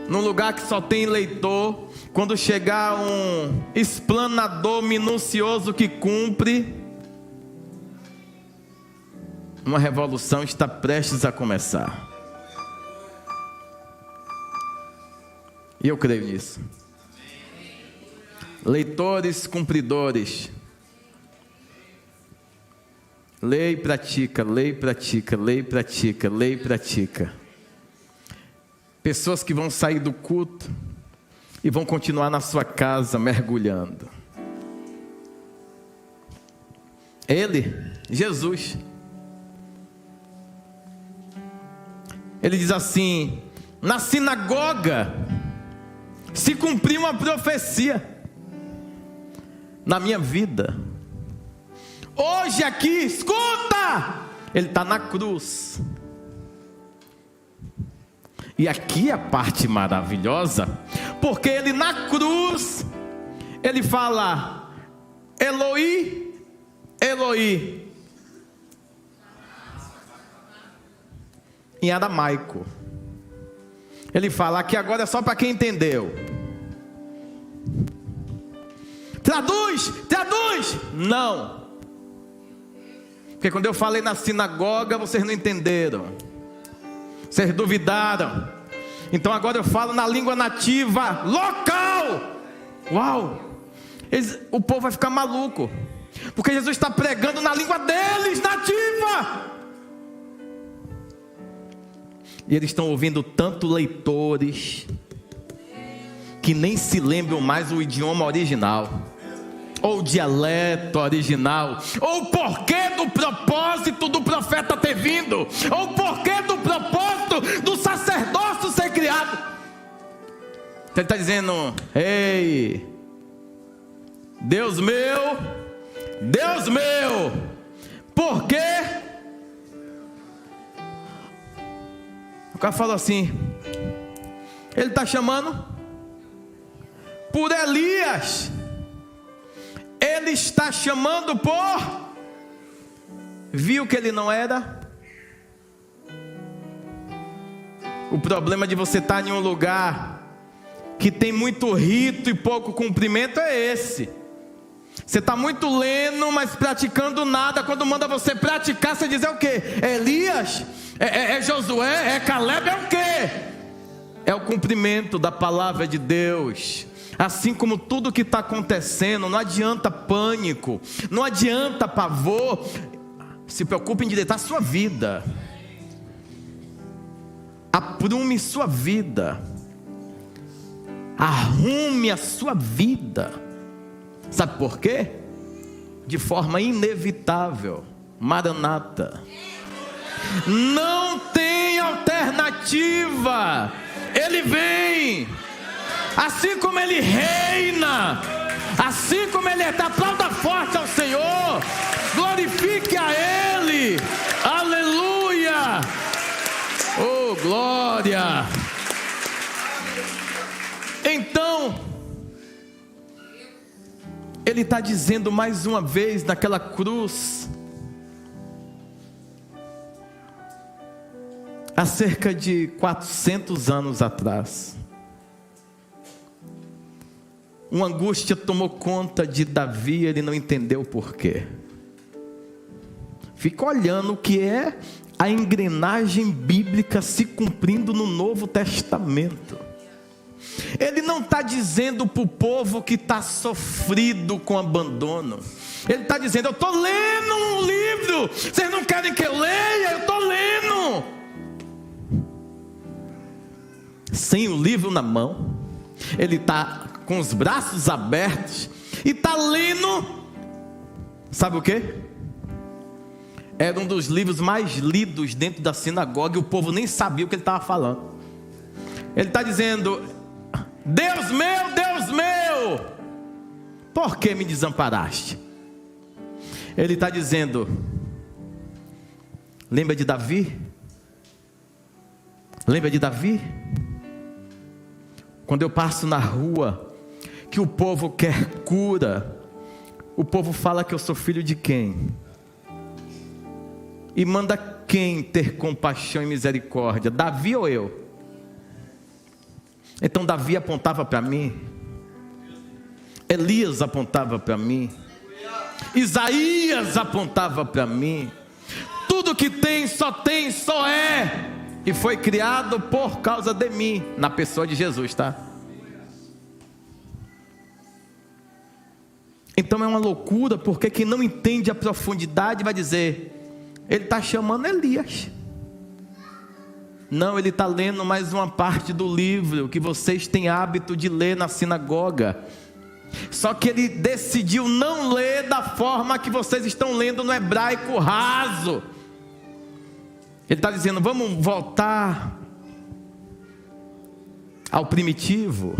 Num lugar que só tem leitor, quando chegar um explanador minucioso que cumpre, uma revolução está prestes a começar. E eu creio nisso. Leitores cumpridores. Lê e pratica, lê e pratica, lê e pratica, lê e pratica. Pessoas que vão sair do culto e vão continuar na sua casa mergulhando. Ele, Jesus, ele diz assim: na sinagoga se cumpriu uma profecia na minha vida. Hoje aqui, escuta, ele está na cruz. E aqui é a parte maravilhosa, porque ele na cruz, ele fala: Eloi, Eloi, em aramaico. Ele fala, aqui agora é só para quem entendeu. Traduz, traduz. Não. Porque quando eu falei na sinagoga, vocês não entenderam. Vocês duvidaram. Então agora eu falo na língua nativa local. Uau! O povo vai ficar maluco, porque Jesus está pregando na língua deles, nativa. E eles estão ouvindo tanto leitores que nem se lembram mais o idioma original, ou o dialeto original, ou o porquê do propósito do profeta ter vindo, ou o porquê do propósito do sacerdócio ser criado. Então ele está dizendo: ei, Deus meu, por quê? O cara falou assim, ele está chamando por Elias. Ele está chamando por... Viu que ele não era? O problema de você estar em um lugar que tem muito rito e pouco cumprimento é esse. Você está muito lendo, mas praticando nada. Quando manda você praticar, você diz: é o quê? É Elias? É Josué? É Caleb? É o quê? É o cumprimento da palavra de Deus. Assim como tudo que está acontecendo, não adianta pânico, não adianta pavor. Se preocupe em endireitar a sua vida. Aprume sua vida. Arrume a sua vida. Sabe por quê? De forma inevitável. Maranata. Não tem alternativa. Ele vem. Assim como Ele reina. Assim como Ele está. Aplauda forte ao Senhor. Glorifique a Ele. Aleluia. Oh, glória. Então, Ele está dizendo mais uma vez naquela cruz, há cerca de 400 anos atrás, uma angústia tomou conta de Davi, ele não entendeu o porquê. Fica olhando o que é a engrenagem bíblica se cumprindo no Novo Testamento. Ele não está dizendo para o povo que está sofrido com abandono. Ele está dizendo: eu estou lendo um livro, vocês não querem que eu leia? Eu estou lendo. Sem o livro na mão, ele está com os braços abertos e está lendo. Sabe o que? Era um dos livros mais lidos dentro da sinagoga e o povo nem sabia o que ele estava falando. Ele está dizendo: Deus meu, por que me desamparaste? Ele está dizendo: lembra de Davi? Lembra de Davi? Quando eu passo na rua, que o povo quer cura, o povo fala que eu sou filho de quem? E manda quem ter compaixão e misericórdia? Davi ou eu? Então Davi apontava para mim, Elias apontava para mim, Isaías apontava para mim. Tudo que tem, só é e foi criado por causa de mim, na pessoa de Jesus, tá? Então é uma loucura, porque quem não entende a profundidade vai dizer: ele está chamando Elias. Não, ele está lendo mais uma parte do livro que vocês têm hábito de ler na sinagoga. Só que ele decidiu não ler da forma que vocês estão lendo no hebraico raso. Ele está dizendo: vamos voltar ao primitivo.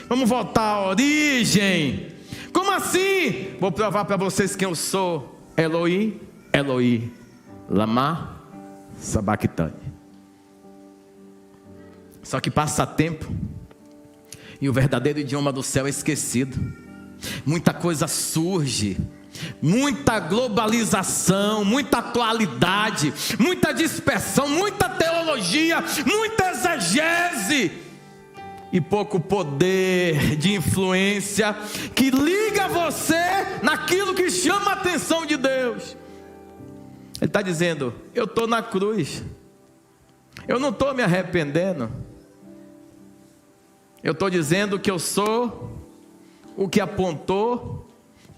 Vamos voltar à origem. Como assim? Vou provar para vocês quem eu sou. Elohim, Elohim, lama sabachthani. Só que passa tempo e o verdadeiro idioma do céu é esquecido. Muita coisa surge, muita globalização, muita atualidade, muita dispersão, muita teologia, muita exegese e pouco poder de influência que liga você naquilo que chama a atenção de Deus. Ele está dizendo: eu estou na cruz, eu não estou me arrependendo. Eu estou dizendo que eu sou o que apontou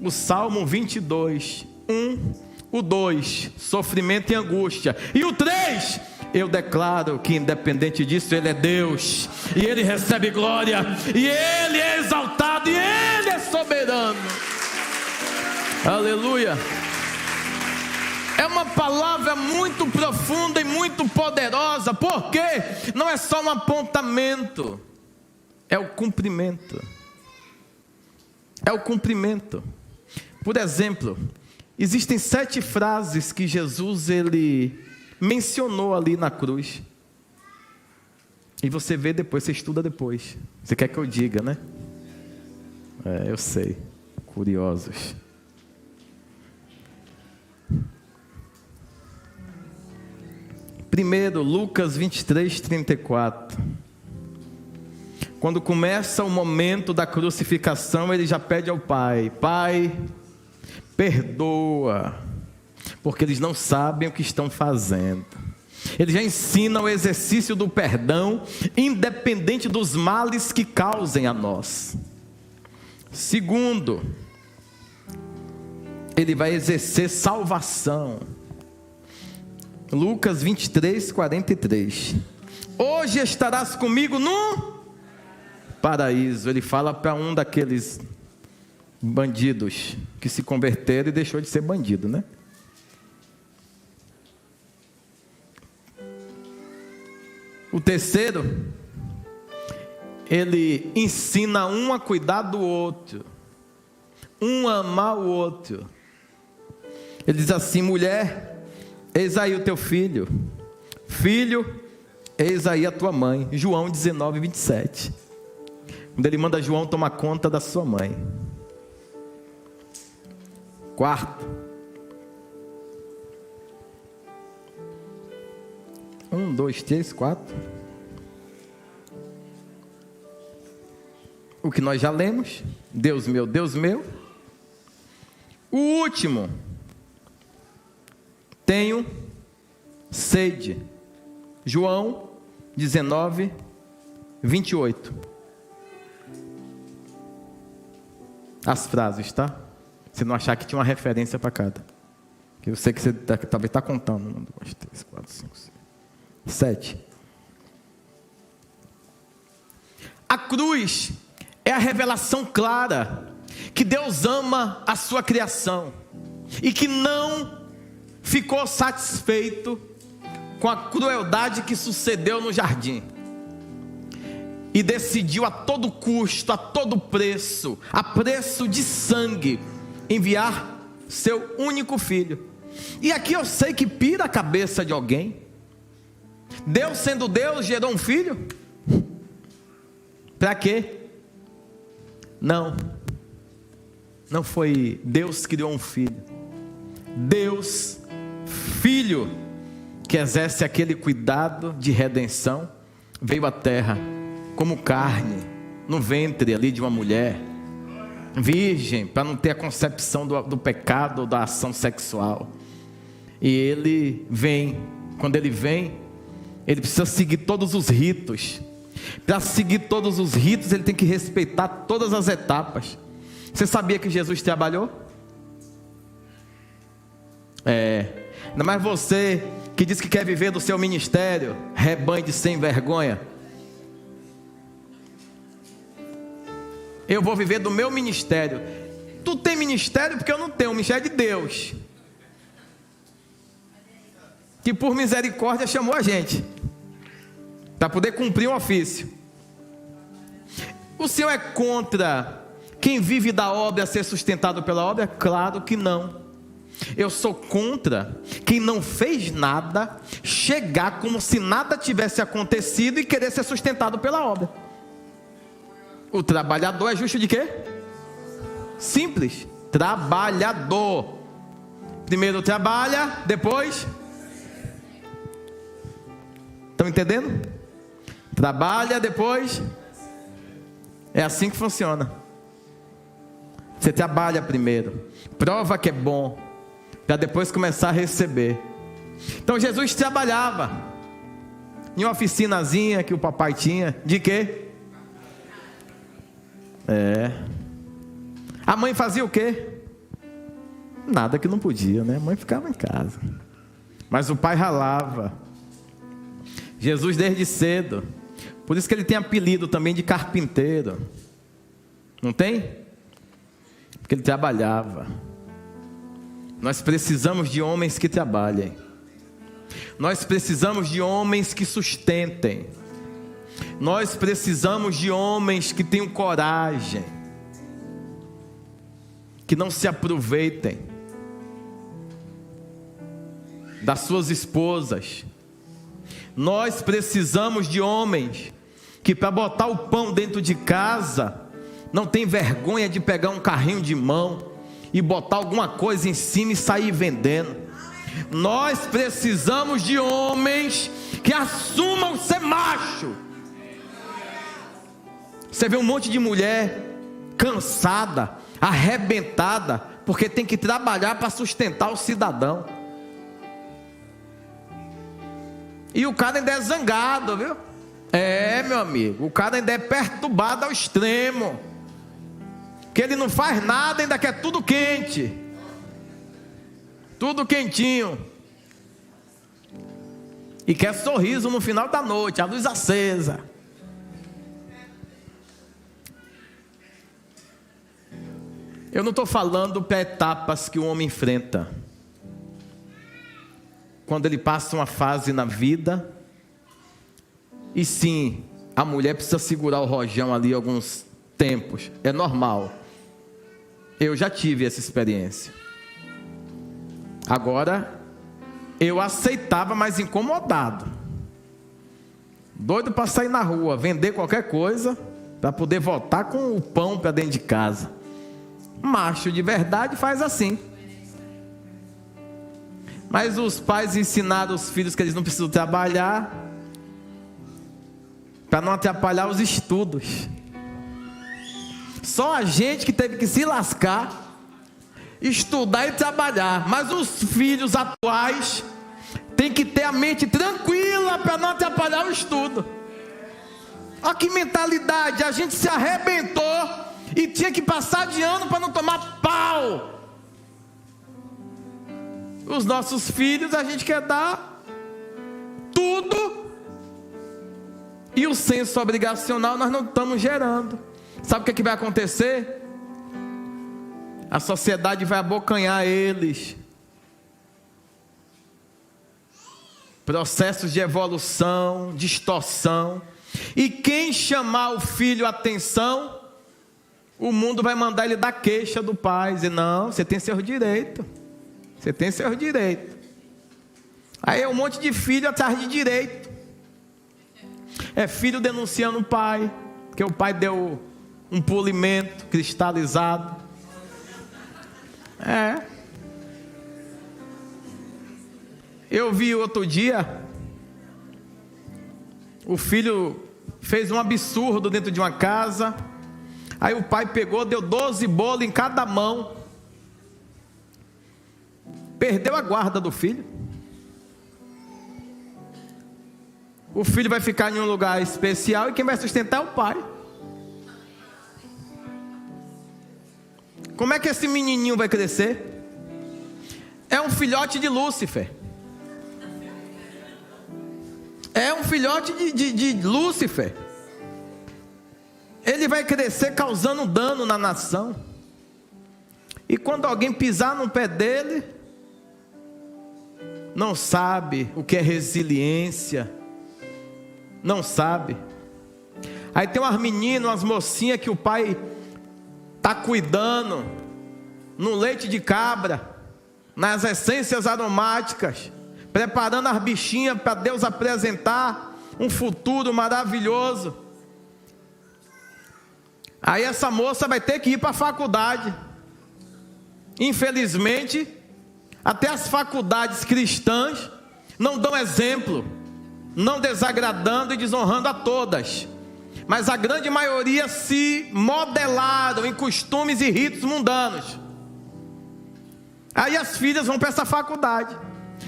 o Salmo 22, 1, o 2, sofrimento e angústia, e o 3, eu declaro que independente disso Ele é Deus, e Ele recebe glória, e Ele é exaltado, e Ele é soberano. Aleluia. É uma palavra muito profunda e muito poderosa, porque não é só um apontamento, é o cumprimento. É o cumprimento. Por exemplo, existem 7 frases que Jesus ele mencionou ali na cruz. E você vê depois, você estuda depois. Você quer que eu diga, né? Eu sei. Curiosos. Primeiro, Lucas 23, 34. Quando começa o momento da crucificação, ele já pede ao Pai: Pai, perdoa, porque eles não sabem o que estão fazendo. Ele já ensina o exercício do perdão, independente dos males que causem a nós. Segundo, ele vai exercer salvação. Lucas 23, 43. Hoje estarás comigo no paraíso. Ele fala para um daqueles bandidos que se converteram e deixou de ser bandido, né? O terceiro, ele ensina um a cuidar do outro, um a amar o outro. Ele diz assim: mulher, eis aí o teu filho. Filho, eis aí a tua mãe. João 19, 27. Quando ele manda João tomar conta da sua mãe. Quarto, 1, 2, 3, 4. O que nós já lemos. Deus meu, Deus meu. O último, tenho sede. João 19, 28. As frases, tá? Você não achar que tinha uma referência para cada. Que eu sei que você talvez está contando. 1, 2, 3, 4, 5, 6, 7. A cruz é a revelação clara que Deus ama a sua criação e que não ficou satisfeito com a crueldade que sucedeu no jardim e decidiu a todo custo, a todo preço, a preço de sangue, enviar seu único filho. E aqui eu sei que pira a cabeça de alguém. Deus, sendo Deus, gerou um filho? Para quê? Não foi Deus que criou um filho. Deus, Filho, que exerce aquele cuidado de redenção, veio à terra como carne, no ventre ali de uma mulher, virgem, para não ter a concepção do pecado ou da ação sexual. E ele vem, quando ele vem, ele precisa seguir todos os ritos. Para seguir todos os ritos, ele tem que respeitar todas as etapas. Você sabia que Jesus trabalhou? Ainda mais você que diz que quer viver do seu ministério, rebanho de sem vergonha. Eu vou viver do meu ministério. Tu tem ministério porque eu não tenho. O ministério é de Deus, que por misericórdia chamou a gente para poder cumprir um ofício. O Senhor é contra quem vive da obra ser sustentado pela obra? Claro que não. Eu sou contra quem não fez nada chegar como se nada tivesse acontecido e querer ser sustentado pela obra. O trabalhador é justo de quê? Simples. Trabalhador. Primeiro trabalha, depois... Estão entendendo? Trabalha, depois... É assim que funciona. Você trabalha primeiro, prova que é bom, para depois começar a receber. Então Jesus trabalhava em uma oficinazinha que o papai tinha. De quê? A mãe fazia o quê? Nada, que não podia, né? A mãe ficava em casa, mas o pai ralava. Jesus desde cedo, por isso que ele tem apelido também de carpinteiro. Não tem? Porque ele trabalhava. Nós precisamos de homens que trabalhem. Nós precisamos de homens que sustentem. Nós precisamos de homens que tenham coragem, que não se aproveitem das suas esposas. Nós precisamos de homens que, para botar o pão dentro de casa, não tem vergonha de pegar um carrinho de mão e botar alguma coisa em cima e sair vendendo. Nós precisamos de homens que assumam ser macho. Você vê um monte de mulher cansada, arrebentada, porque tem que trabalhar para sustentar o cidadão. E o cara ainda é zangado, viu? Meu amigo, o cara ainda é perturbado ao extremo, que ele não faz nada, ainda quer tudo quente, tudo quentinho, e quer sorriso no final da noite, a luz acesa. Eu não estou falando para etapas que o homem enfrenta. Quando ele passa uma fase na vida, e sim, a mulher precisa segurar o rojão ali alguns tempos, é normal. Eu já tive essa experiência. Agora, eu aceitava, mas incomodado, doido para sair na rua, vender qualquer coisa, para poder voltar com o pão para dentro de casa. Macho de verdade faz assim. Mas os pais ensinaram os filhos que eles não precisam trabalhar, para não atrapalhar os estudos. Só a gente que teve que se lascar, estudar e trabalhar. Mas os filhos atuais têm que ter a mente tranquila para não atrapalhar o estudo. Olha que mentalidade, a gente se arrebentou e tinha que passar de ano para não tomar pau. Os nossos filhos a gente quer dar tudo, e o senso obrigacional nós não estamos gerando. Sabe o que vai acontecer? A sociedade vai abocanhar eles. Processos de evolução, distorção. E quem chamar o filho a atenção, o mundo vai mandar ele dar queixa do pai. Dizer, não, você tem seus direitos. Você tem seus direitos. Aí é um monte de filho atrás de direito. É filho denunciando o pai, porque o pai deu um polimento cristalizado. Eu vi outro dia, o filho fez um absurdo dentro de uma casa. Aí o pai pegou, deu 12 bolos em cada mão. Perdeu a guarda do filho. O filho vai ficar em um lugar especial e quem vai sustentar é o pai. Como é que esse menininho vai crescer? É um filhote de Lúcifer. É um filhote de Lúcifer. Ele vai crescer causando dano na nação. E quando alguém pisar no pé dele, não sabe o que é resiliência, não sabe. Aí tem umas meninas, umas mocinhas que o pai está cuidando, no leite de cabra, nas essências aromáticas, preparando as bichinhas para Deus apresentar um futuro maravilhoso. Aí essa moça vai ter que ir para a faculdade. Infelizmente, até as faculdades cristãs não dão exemplo, não desagradando e desonrando a todas, mas a grande maioria se modelaram em costumes e ritos mundanos. Aí as filhas vão para essa faculdade,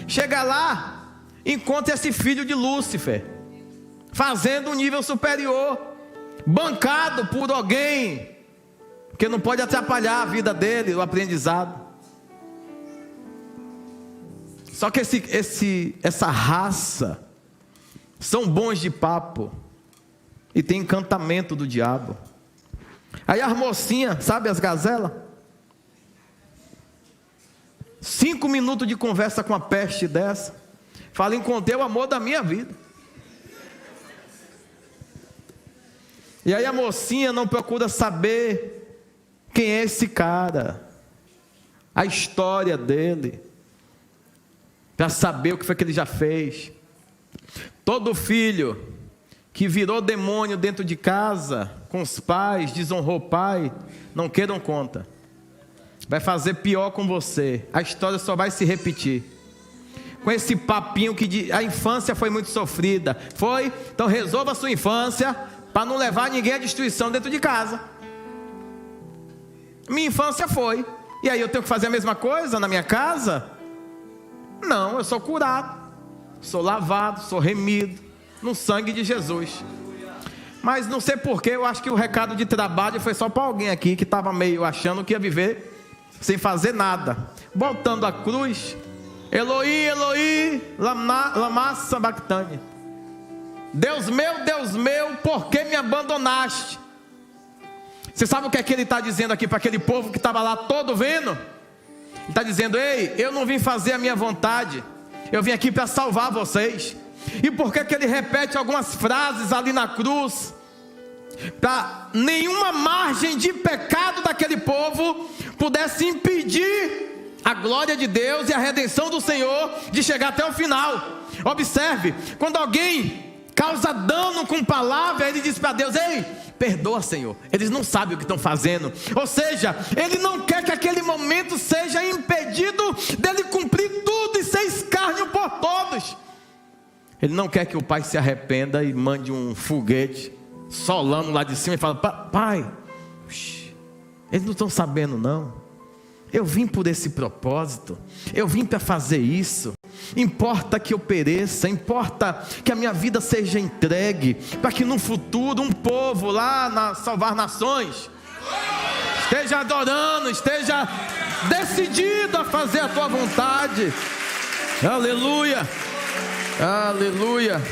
chega lá, encontra esse filho de Lúcifer, fazendo um nível superior, bancado por alguém que não pode atrapalhar a vida dele, o aprendizado. Só que essa raça são bons de papo e tem encantamento do diabo. Aí as mocinhas, sabe as gazelas? 5 minutos de conversa com a peste dessa, fala, encontrei o amor da minha vida. E aí a mocinha não procura saber quem é esse cara, a história dele, para saber o que foi que ele já fez. Todo filho que virou demônio dentro de casa, com os pais, desonrou o pai, não queiram conta, vai fazer pior com você, a história só vai se repetir. com esse papinho que a infância foi muito sofrida. Foi? Então resolva a sua infância para não levar ninguém à destruição dentro de casa. Minha infância foi. E aí eu tenho que fazer a mesma coisa na minha casa? Não, eu sou curado, sou lavado, sou remido no sangue de Jesus. Mas não sei porquê, eu acho que o recado de trabalho foi só para alguém aqui que estava meio achando que ia viver sem fazer nada. Voltando à cruz, Eloi, Eloi, lama sabachthani. Deus meu, por que me abandonaste? Você sabe o que é que ele está dizendo aqui para aquele povo que estava lá todo vendo? Ele está dizendo: ei, eu não vim fazer a minha vontade, eu vim aqui para salvar vocês. E por que que ele repete algumas frases ali na cruz? Para nenhuma margem de pecado daquele povo pudesse impedir a glória de Deus e a redenção do Senhor de chegar até o final. Observe, quando alguém causa dano com palavra, ele diz para Deus: ei, perdoa, Senhor, eles não sabem o que estão fazendo. Ou seja, ele não quer que aquele momento seja impedido dele cumprir tudo e ser escárnio por todos. Ele não quer que o pai se arrependa e mande um foguete solando lá de cima e fala: pai, eles não estão sabendo não, eu vim por esse propósito, eu vim para fazer isso. Importa que eu pereça, importa que a minha vida seja entregue, para que no futuro um povo lá na Salvar Nações esteja adorando, esteja decidido a fazer a tua vontade. Aleluia, aleluia.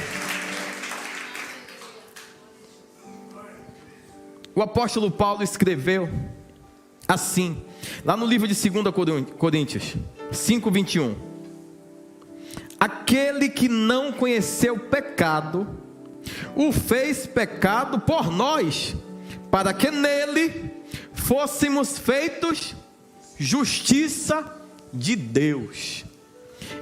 O apóstolo Paulo escreveu assim, lá no livro de 2 Coríntios 5:21. Aquele que não conheceu pecado, o fez pecado por nós, para que nele fôssemos feitos justiça de Deus.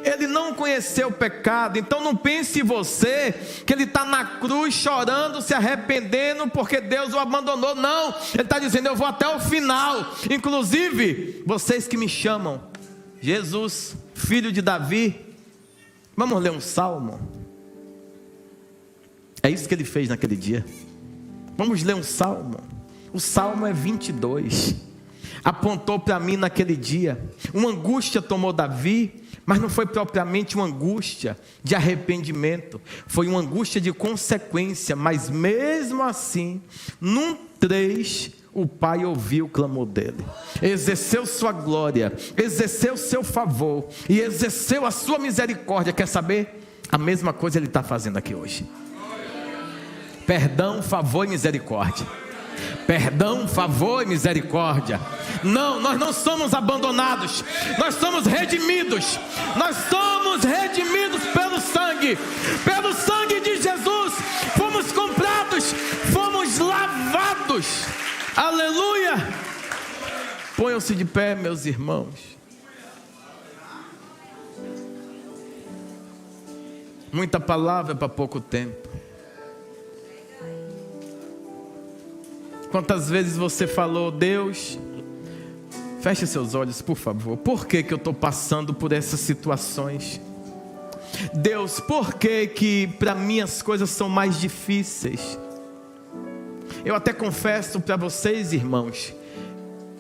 Ele não conheceu o pecado, então não pense você que ele está na cruz chorando, se arrependendo porque Deus o abandonou. Não, ele está dizendo: eu vou até o final. Inclusive, vocês que me chamam Jesus, filho de Davi, vamos ler um salmo. É isso que ele fez naquele dia. Vamos ler um salmo. O salmo é 22. Apontou para mim naquele dia. Uma angústia tomou Davi, mas não foi propriamente uma angústia de arrependimento, foi uma angústia de consequência. Mas mesmo assim, num 3, o Pai ouviu o clamor dele, exerceu sua glória, exerceu seu favor e exerceu a sua misericórdia. Quer saber? A mesma coisa ele está fazendo aqui hoje. Perdão, favor e misericórdia. Perdão, favor e misericórdia. Não, nós não somos abandonados, nós somos redimidos. Nós somos redimidos pelo sangue de Jesus. Fomos comprados, fomos lavados. Aleluia. Ponham-se de pé, meus irmãos. Muita palavra para pouco tempo. Quantas vezes você falou: Deus, feche seus olhos, por favor. Por que eu estou passando por essas situações? Deus, por que para mim as coisas são mais difíceis? Eu até confesso para vocês, irmãos,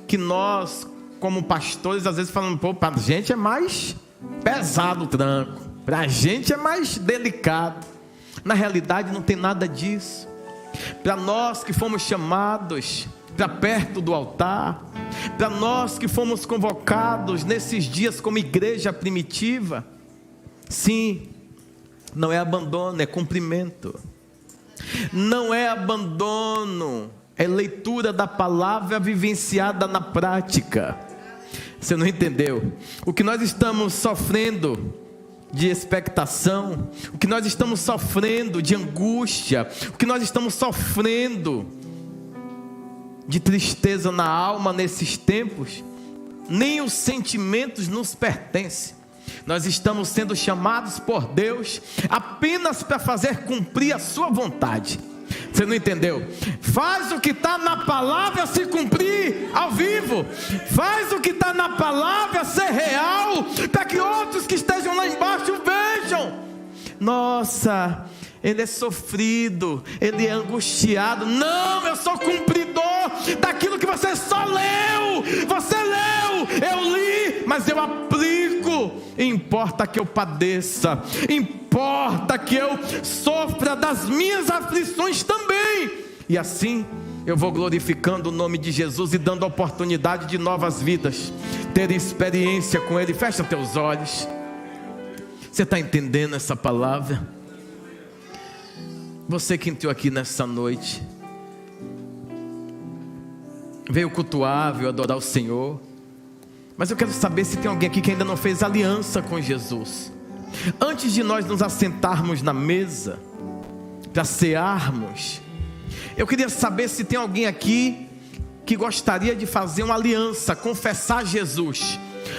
que nós, como pastores, às vezes falamos: pô, para a gente é mais pesado o tranco, para a gente é mais delicado. Na realidade não tem nada disso. Para nós que fomos chamados para perto do altar, para nós que fomos convocados nesses dias como igreja primitiva, sim, não é abandono, é cumprimento. Não é abandono, é leitura da palavra vivenciada na prática. Você não entendeu? O que nós estamos sofrendo de expectação, o que nós estamos sofrendo de angústia, o que nós estamos sofrendo de tristeza na alma nesses tempos, nem os sentimentos nos pertencem. Nós estamos sendo chamados por Deus apenas para fazer cumprir a sua vontade. Você não entendeu? Faz o que está na palavra se cumprir ao vivo. Faz o que está na palavra ser real, para que outros que estejam lá embaixo vejam. Nossa, ele é sofrido, ele é angustiado. Não, eu sou cumpridor daquilo que você só leu. Você leu, eu li, mas eu aplico. Importa que eu padeça, importa que eu sofra das minhas aflições também. E assim eu vou glorificando o nome de Jesus e dando oportunidade de novas vidas terem experiência com Ele. Fecha teus olhos. Você está entendendo essa palavra? Você que entrou aqui nessa noite, veio cultuar, veio adorar o Senhor, mas eu quero saber se tem alguém aqui que ainda não fez aliança com Jesus. Antes de nós nos assentarmos na mesa para cearmos, eu queria saber se tem alguém aqui que gostaria de fazer uma aliança, confessar Jesus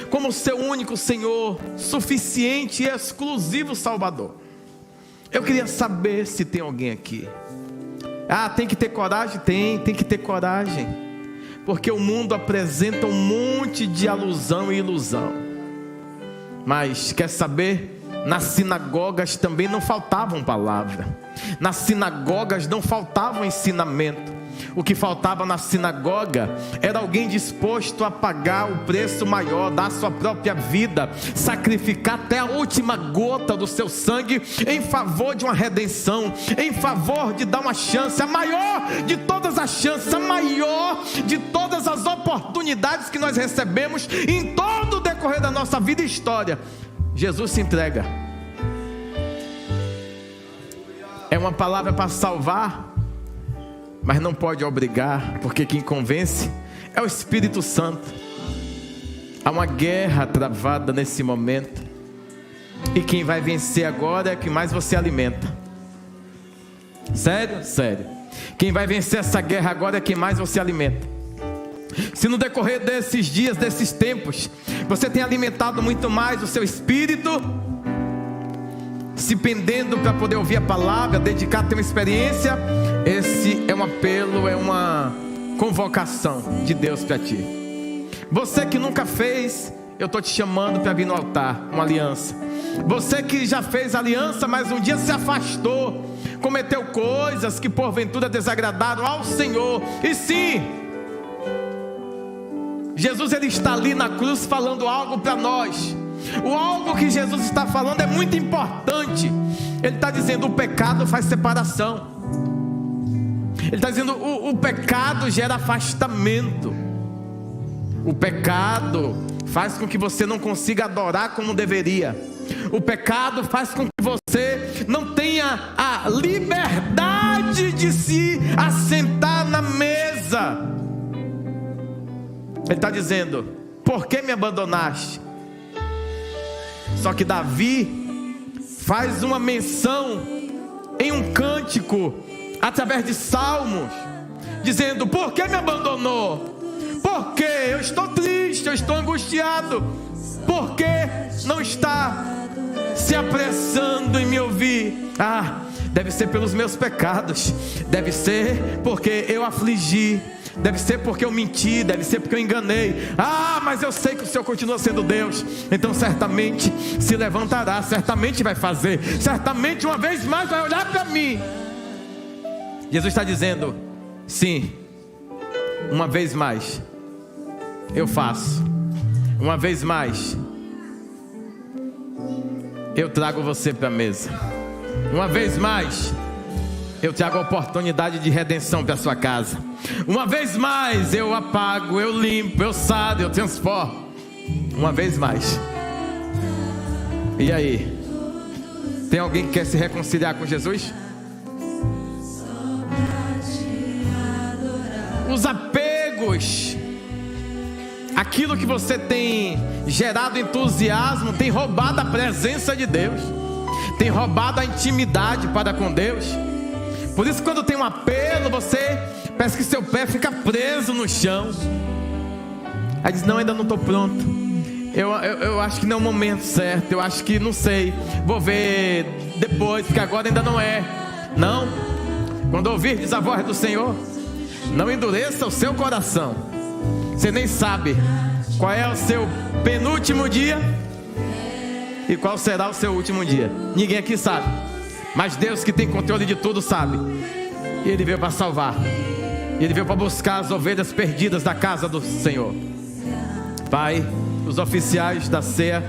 como seu único Senhor, suficiente e exclusivo Salvador. Eu queria saber se tem alguém aqui. Tem que ter coragem? Tem que ter coragem, porque o mundo apresenta um monte de alusão e ilusão. Mas quer saber? Nas sinagogas também não faltavam palavra. Nas sinagogas não faltava ensinamento. O que faltava na sinagoga era alguém disposto a pagar o preço maior, dar sua própria vida, sacrificar até a última gota do seu sangue em favor de uma redenção, em favor de dar uma chance, a maior de todas as chances, a maior de todas as oportunidades que nós recebemos em todo o decorrer da nossa vida e história. Jesus se entrega. É uma palavra para salvar, mas não pode obrigar, porque quem convence é o Espírito Santo. Há uma guerra travada nesse momento, e quem vai vencer agora é quem mais você alimenta. Sério? Sério. Quem vai vencer essa guerra agora é quem mais você alimenta. Se no decorrer desses dias, desses tempos, você tem alimentado muito mais o seu espírito, se pendendo para poder ouvir a palavra, dedicar a ter uma experiência, esse é um apelo, é uma convocação de Deus para ti. Você que nunca fez, eu estou te chamando para vir no altar, uma aliança. Você que já fez aliança, mas um dia se afastou, cometeu coisas que porventura desagradaram ao Senhor. E sim, Jesus ele está ali na cruz falando algo para nós. O algo que Jesus está falando é muito importante. Ele está dizendo: o pecado faz separação. Ele está dizendo: o pecado gera afastamento. O pecado faz com que você não consiga adorar como deveria. O pecado faz com que você não tenha a liberdade de se assentar na mesa. Ele está dizendo: por que me abandonaste? Só que Davi faz uma menção em um cântico, através de salmos, dizendo: por que me abandonou? Porque eu estou triste, eu estou angustiado. Porque não está se apressando em me ouvir? Deve ser pelos meus pecados, deve ser porque eu afligi, deve ser porque eu menti, deve ser porque eu enganei. Mas eu sei que o Senhor continua sendo Deus, então certamente se levantará, certamente vai fazer, certamente uma vez mais vai olhar para mim. Jesus está dizendo: sim, uma vez mais eu faço, uma vez mais eu trago você para a mesa, uma vez mais eu trago a oportunidade de redenção para a sua casa, uma vez mais eu apago, eu limpo, eu saro, eu transformo, uma vez mais. E aí, tem alguém que quer se reconciliar com Jesus? Os apegos, aquilo que você tem gerado entusiasmo, tem roubado a presença de Deus, tem roubado a intimidade para com Deus. Por isso, quando tem um apelo, você parece que seu pé fica preso no chão. Aí diz: não, ainda não estou pronto, eu acho que não é o momento certo, eu acho que não sei, vou ver depois, porque agora ainda não é. Não, Quando ouvirdes a voz do Senhor, não endureça o seu coração. Você nem sabe qual é o seu penúltimo dia e qual será o seu último dia. Ninguém aqui sabe, mas Deus, que tem controle de tudo, sabe. E Ele veio para salvar. Ele veio para buscar as ovelhas perdidas da casa do Senhor. Pai, os oficiais da ceia,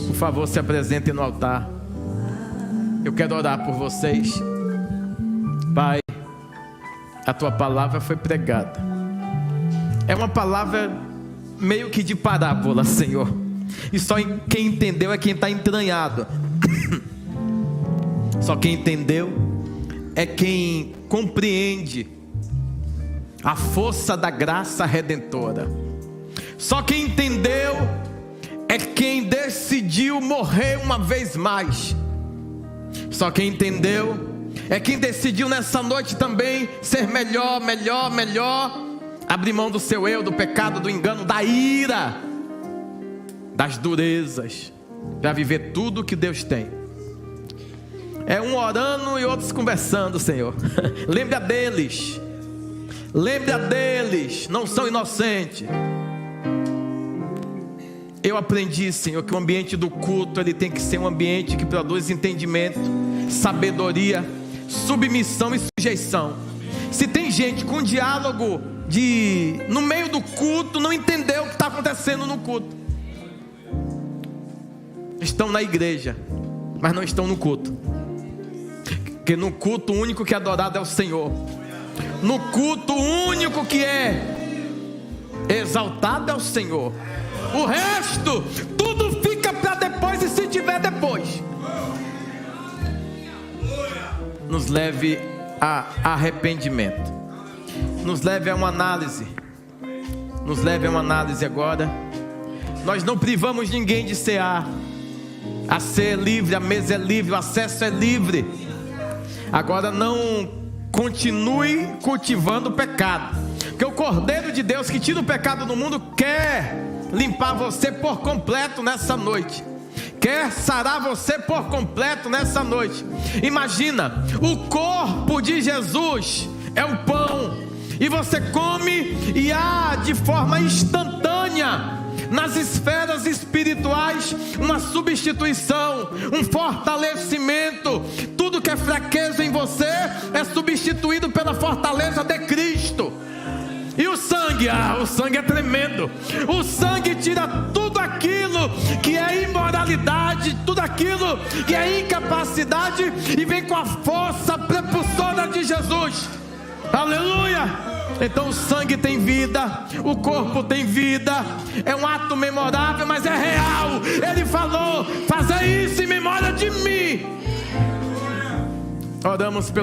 por favor, se apresentem no altar. Eu quero orar por vocês. Pai, a Tua palavra foi pregada. É uma palavra meio que de parábola, Senhor. E só quem entendeu é quem está entranhado. Só quem entendeu é quem compreende a força da graça redentora. Só quem entendeu é quem decidiu morrer uma vez mais. Só quem entendeu é quem decidiu nessa noite também ser melhor, abrir mão do seu eu, do pecado, do engano, da ira, das durezas, para viver tudo que Deus tem. É um orando e outros conversando, Senhor. Lembre-a deles. Lembre-a deles. Não são inocentes. Eu aprendi, Senhor, que o ambiente do culto ele tem que ser um ambiente que produz entendimento, sabedoria, submissão e sujeição. Se tem gente com diálogo no meio do culto, não entendeu o que está acontecendo no culto. Estão na igreja, mas não estão no culto. Porque no culto o único que é adorado é o Senhor. No culto o único que é exaltado é o Senhor. O resto, tudo fica para depois, e se tiver depois. Nos leve a arrependimento. Nos leve a uma análise. Nos leve a uma análise agora. Nós não privamos ninguém de cear. A ceia é livre, a mesa é livre, o acesso é livre. Agora não continue cultivando o pecado, porque o Cordeiro de Deus que tira o pecado do mundo quer limpar você por completo nessa noite. Quer sarar você por completo nessa noite. Imagina, o corpo de Jesus é o pão, e você come e há de forma instantânea nas esferas espirituais uma substituição, um fortalecimento. Tudo que é fraqueza em você é substituído pela fortaleza de Cristo. E o sangue, o sangue é tremendo. O sangue tira tudo aquilo que é imoralidade, tudo aquilo que é incapacidade, e vem com a força prepulsora de Jesus. Aleluia! Então o sangue tem vida, o corpo tem vida. É um ato memorável, mas é real. Ele falou: fazer isso em memória de mim. Oramos pelo